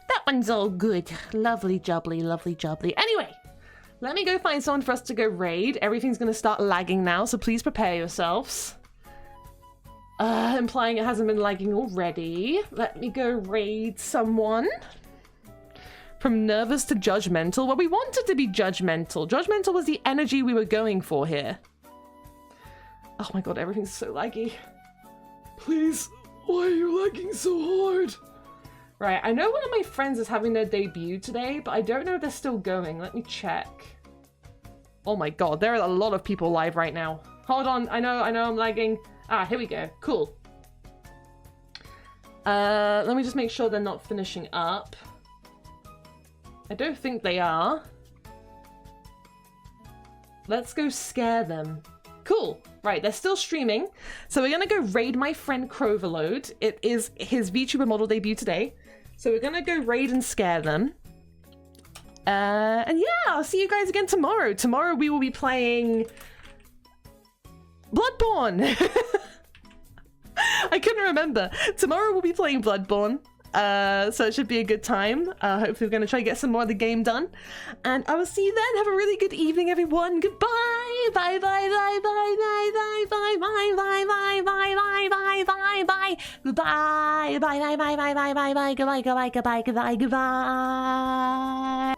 That one's all good. Lovely jubbly, lovely jubbly. Anyway, let me go find someone for us to go raid. Everything's gonna start lagging now, so please prepare yourselves. Implying it hasn't been lagging already. Let me go raid someone. From nervous to judgmental. Well, we wanted to be judgmental. Judgmental was the energy we were going for here. Oh my god, everything's so laggy. Please, why are you lagging so hard? Right, I know one of my friends is having their debut today, but I don't know if they're still going. Let me check. Oh my god, there are a lot of people live right now. Hold on, I know I'm lagging. Ah, here we go. Cool. Let me just make sure they're not finishing up. I don't think they are. Let's go scare them. Cool. Right, they're still streaming. So we're gonna go raid my friend Croverload. It is his VTuber model debut today. So we're gonna go raid and scare them. And yeah, I'll see you guys again tomorrow. Tomorrow we will be playing Bloodborne. I couldn't remember. Tomorrow we'll be playing Bloodborne. So it should be a good time. Hopefully we're going to try to get some more of the game done. And I will see you then. Have a really good evening, everyone. Goodbye. Bye, bye, bye, bye, bye, bye, bye, bye, bye, bye, bye, bye, bye, bye. Goodbye. Bye, bye, bye, bye, bye, bye, bye. Goodbye, goodbye, goodbye, goodbye, goodbye.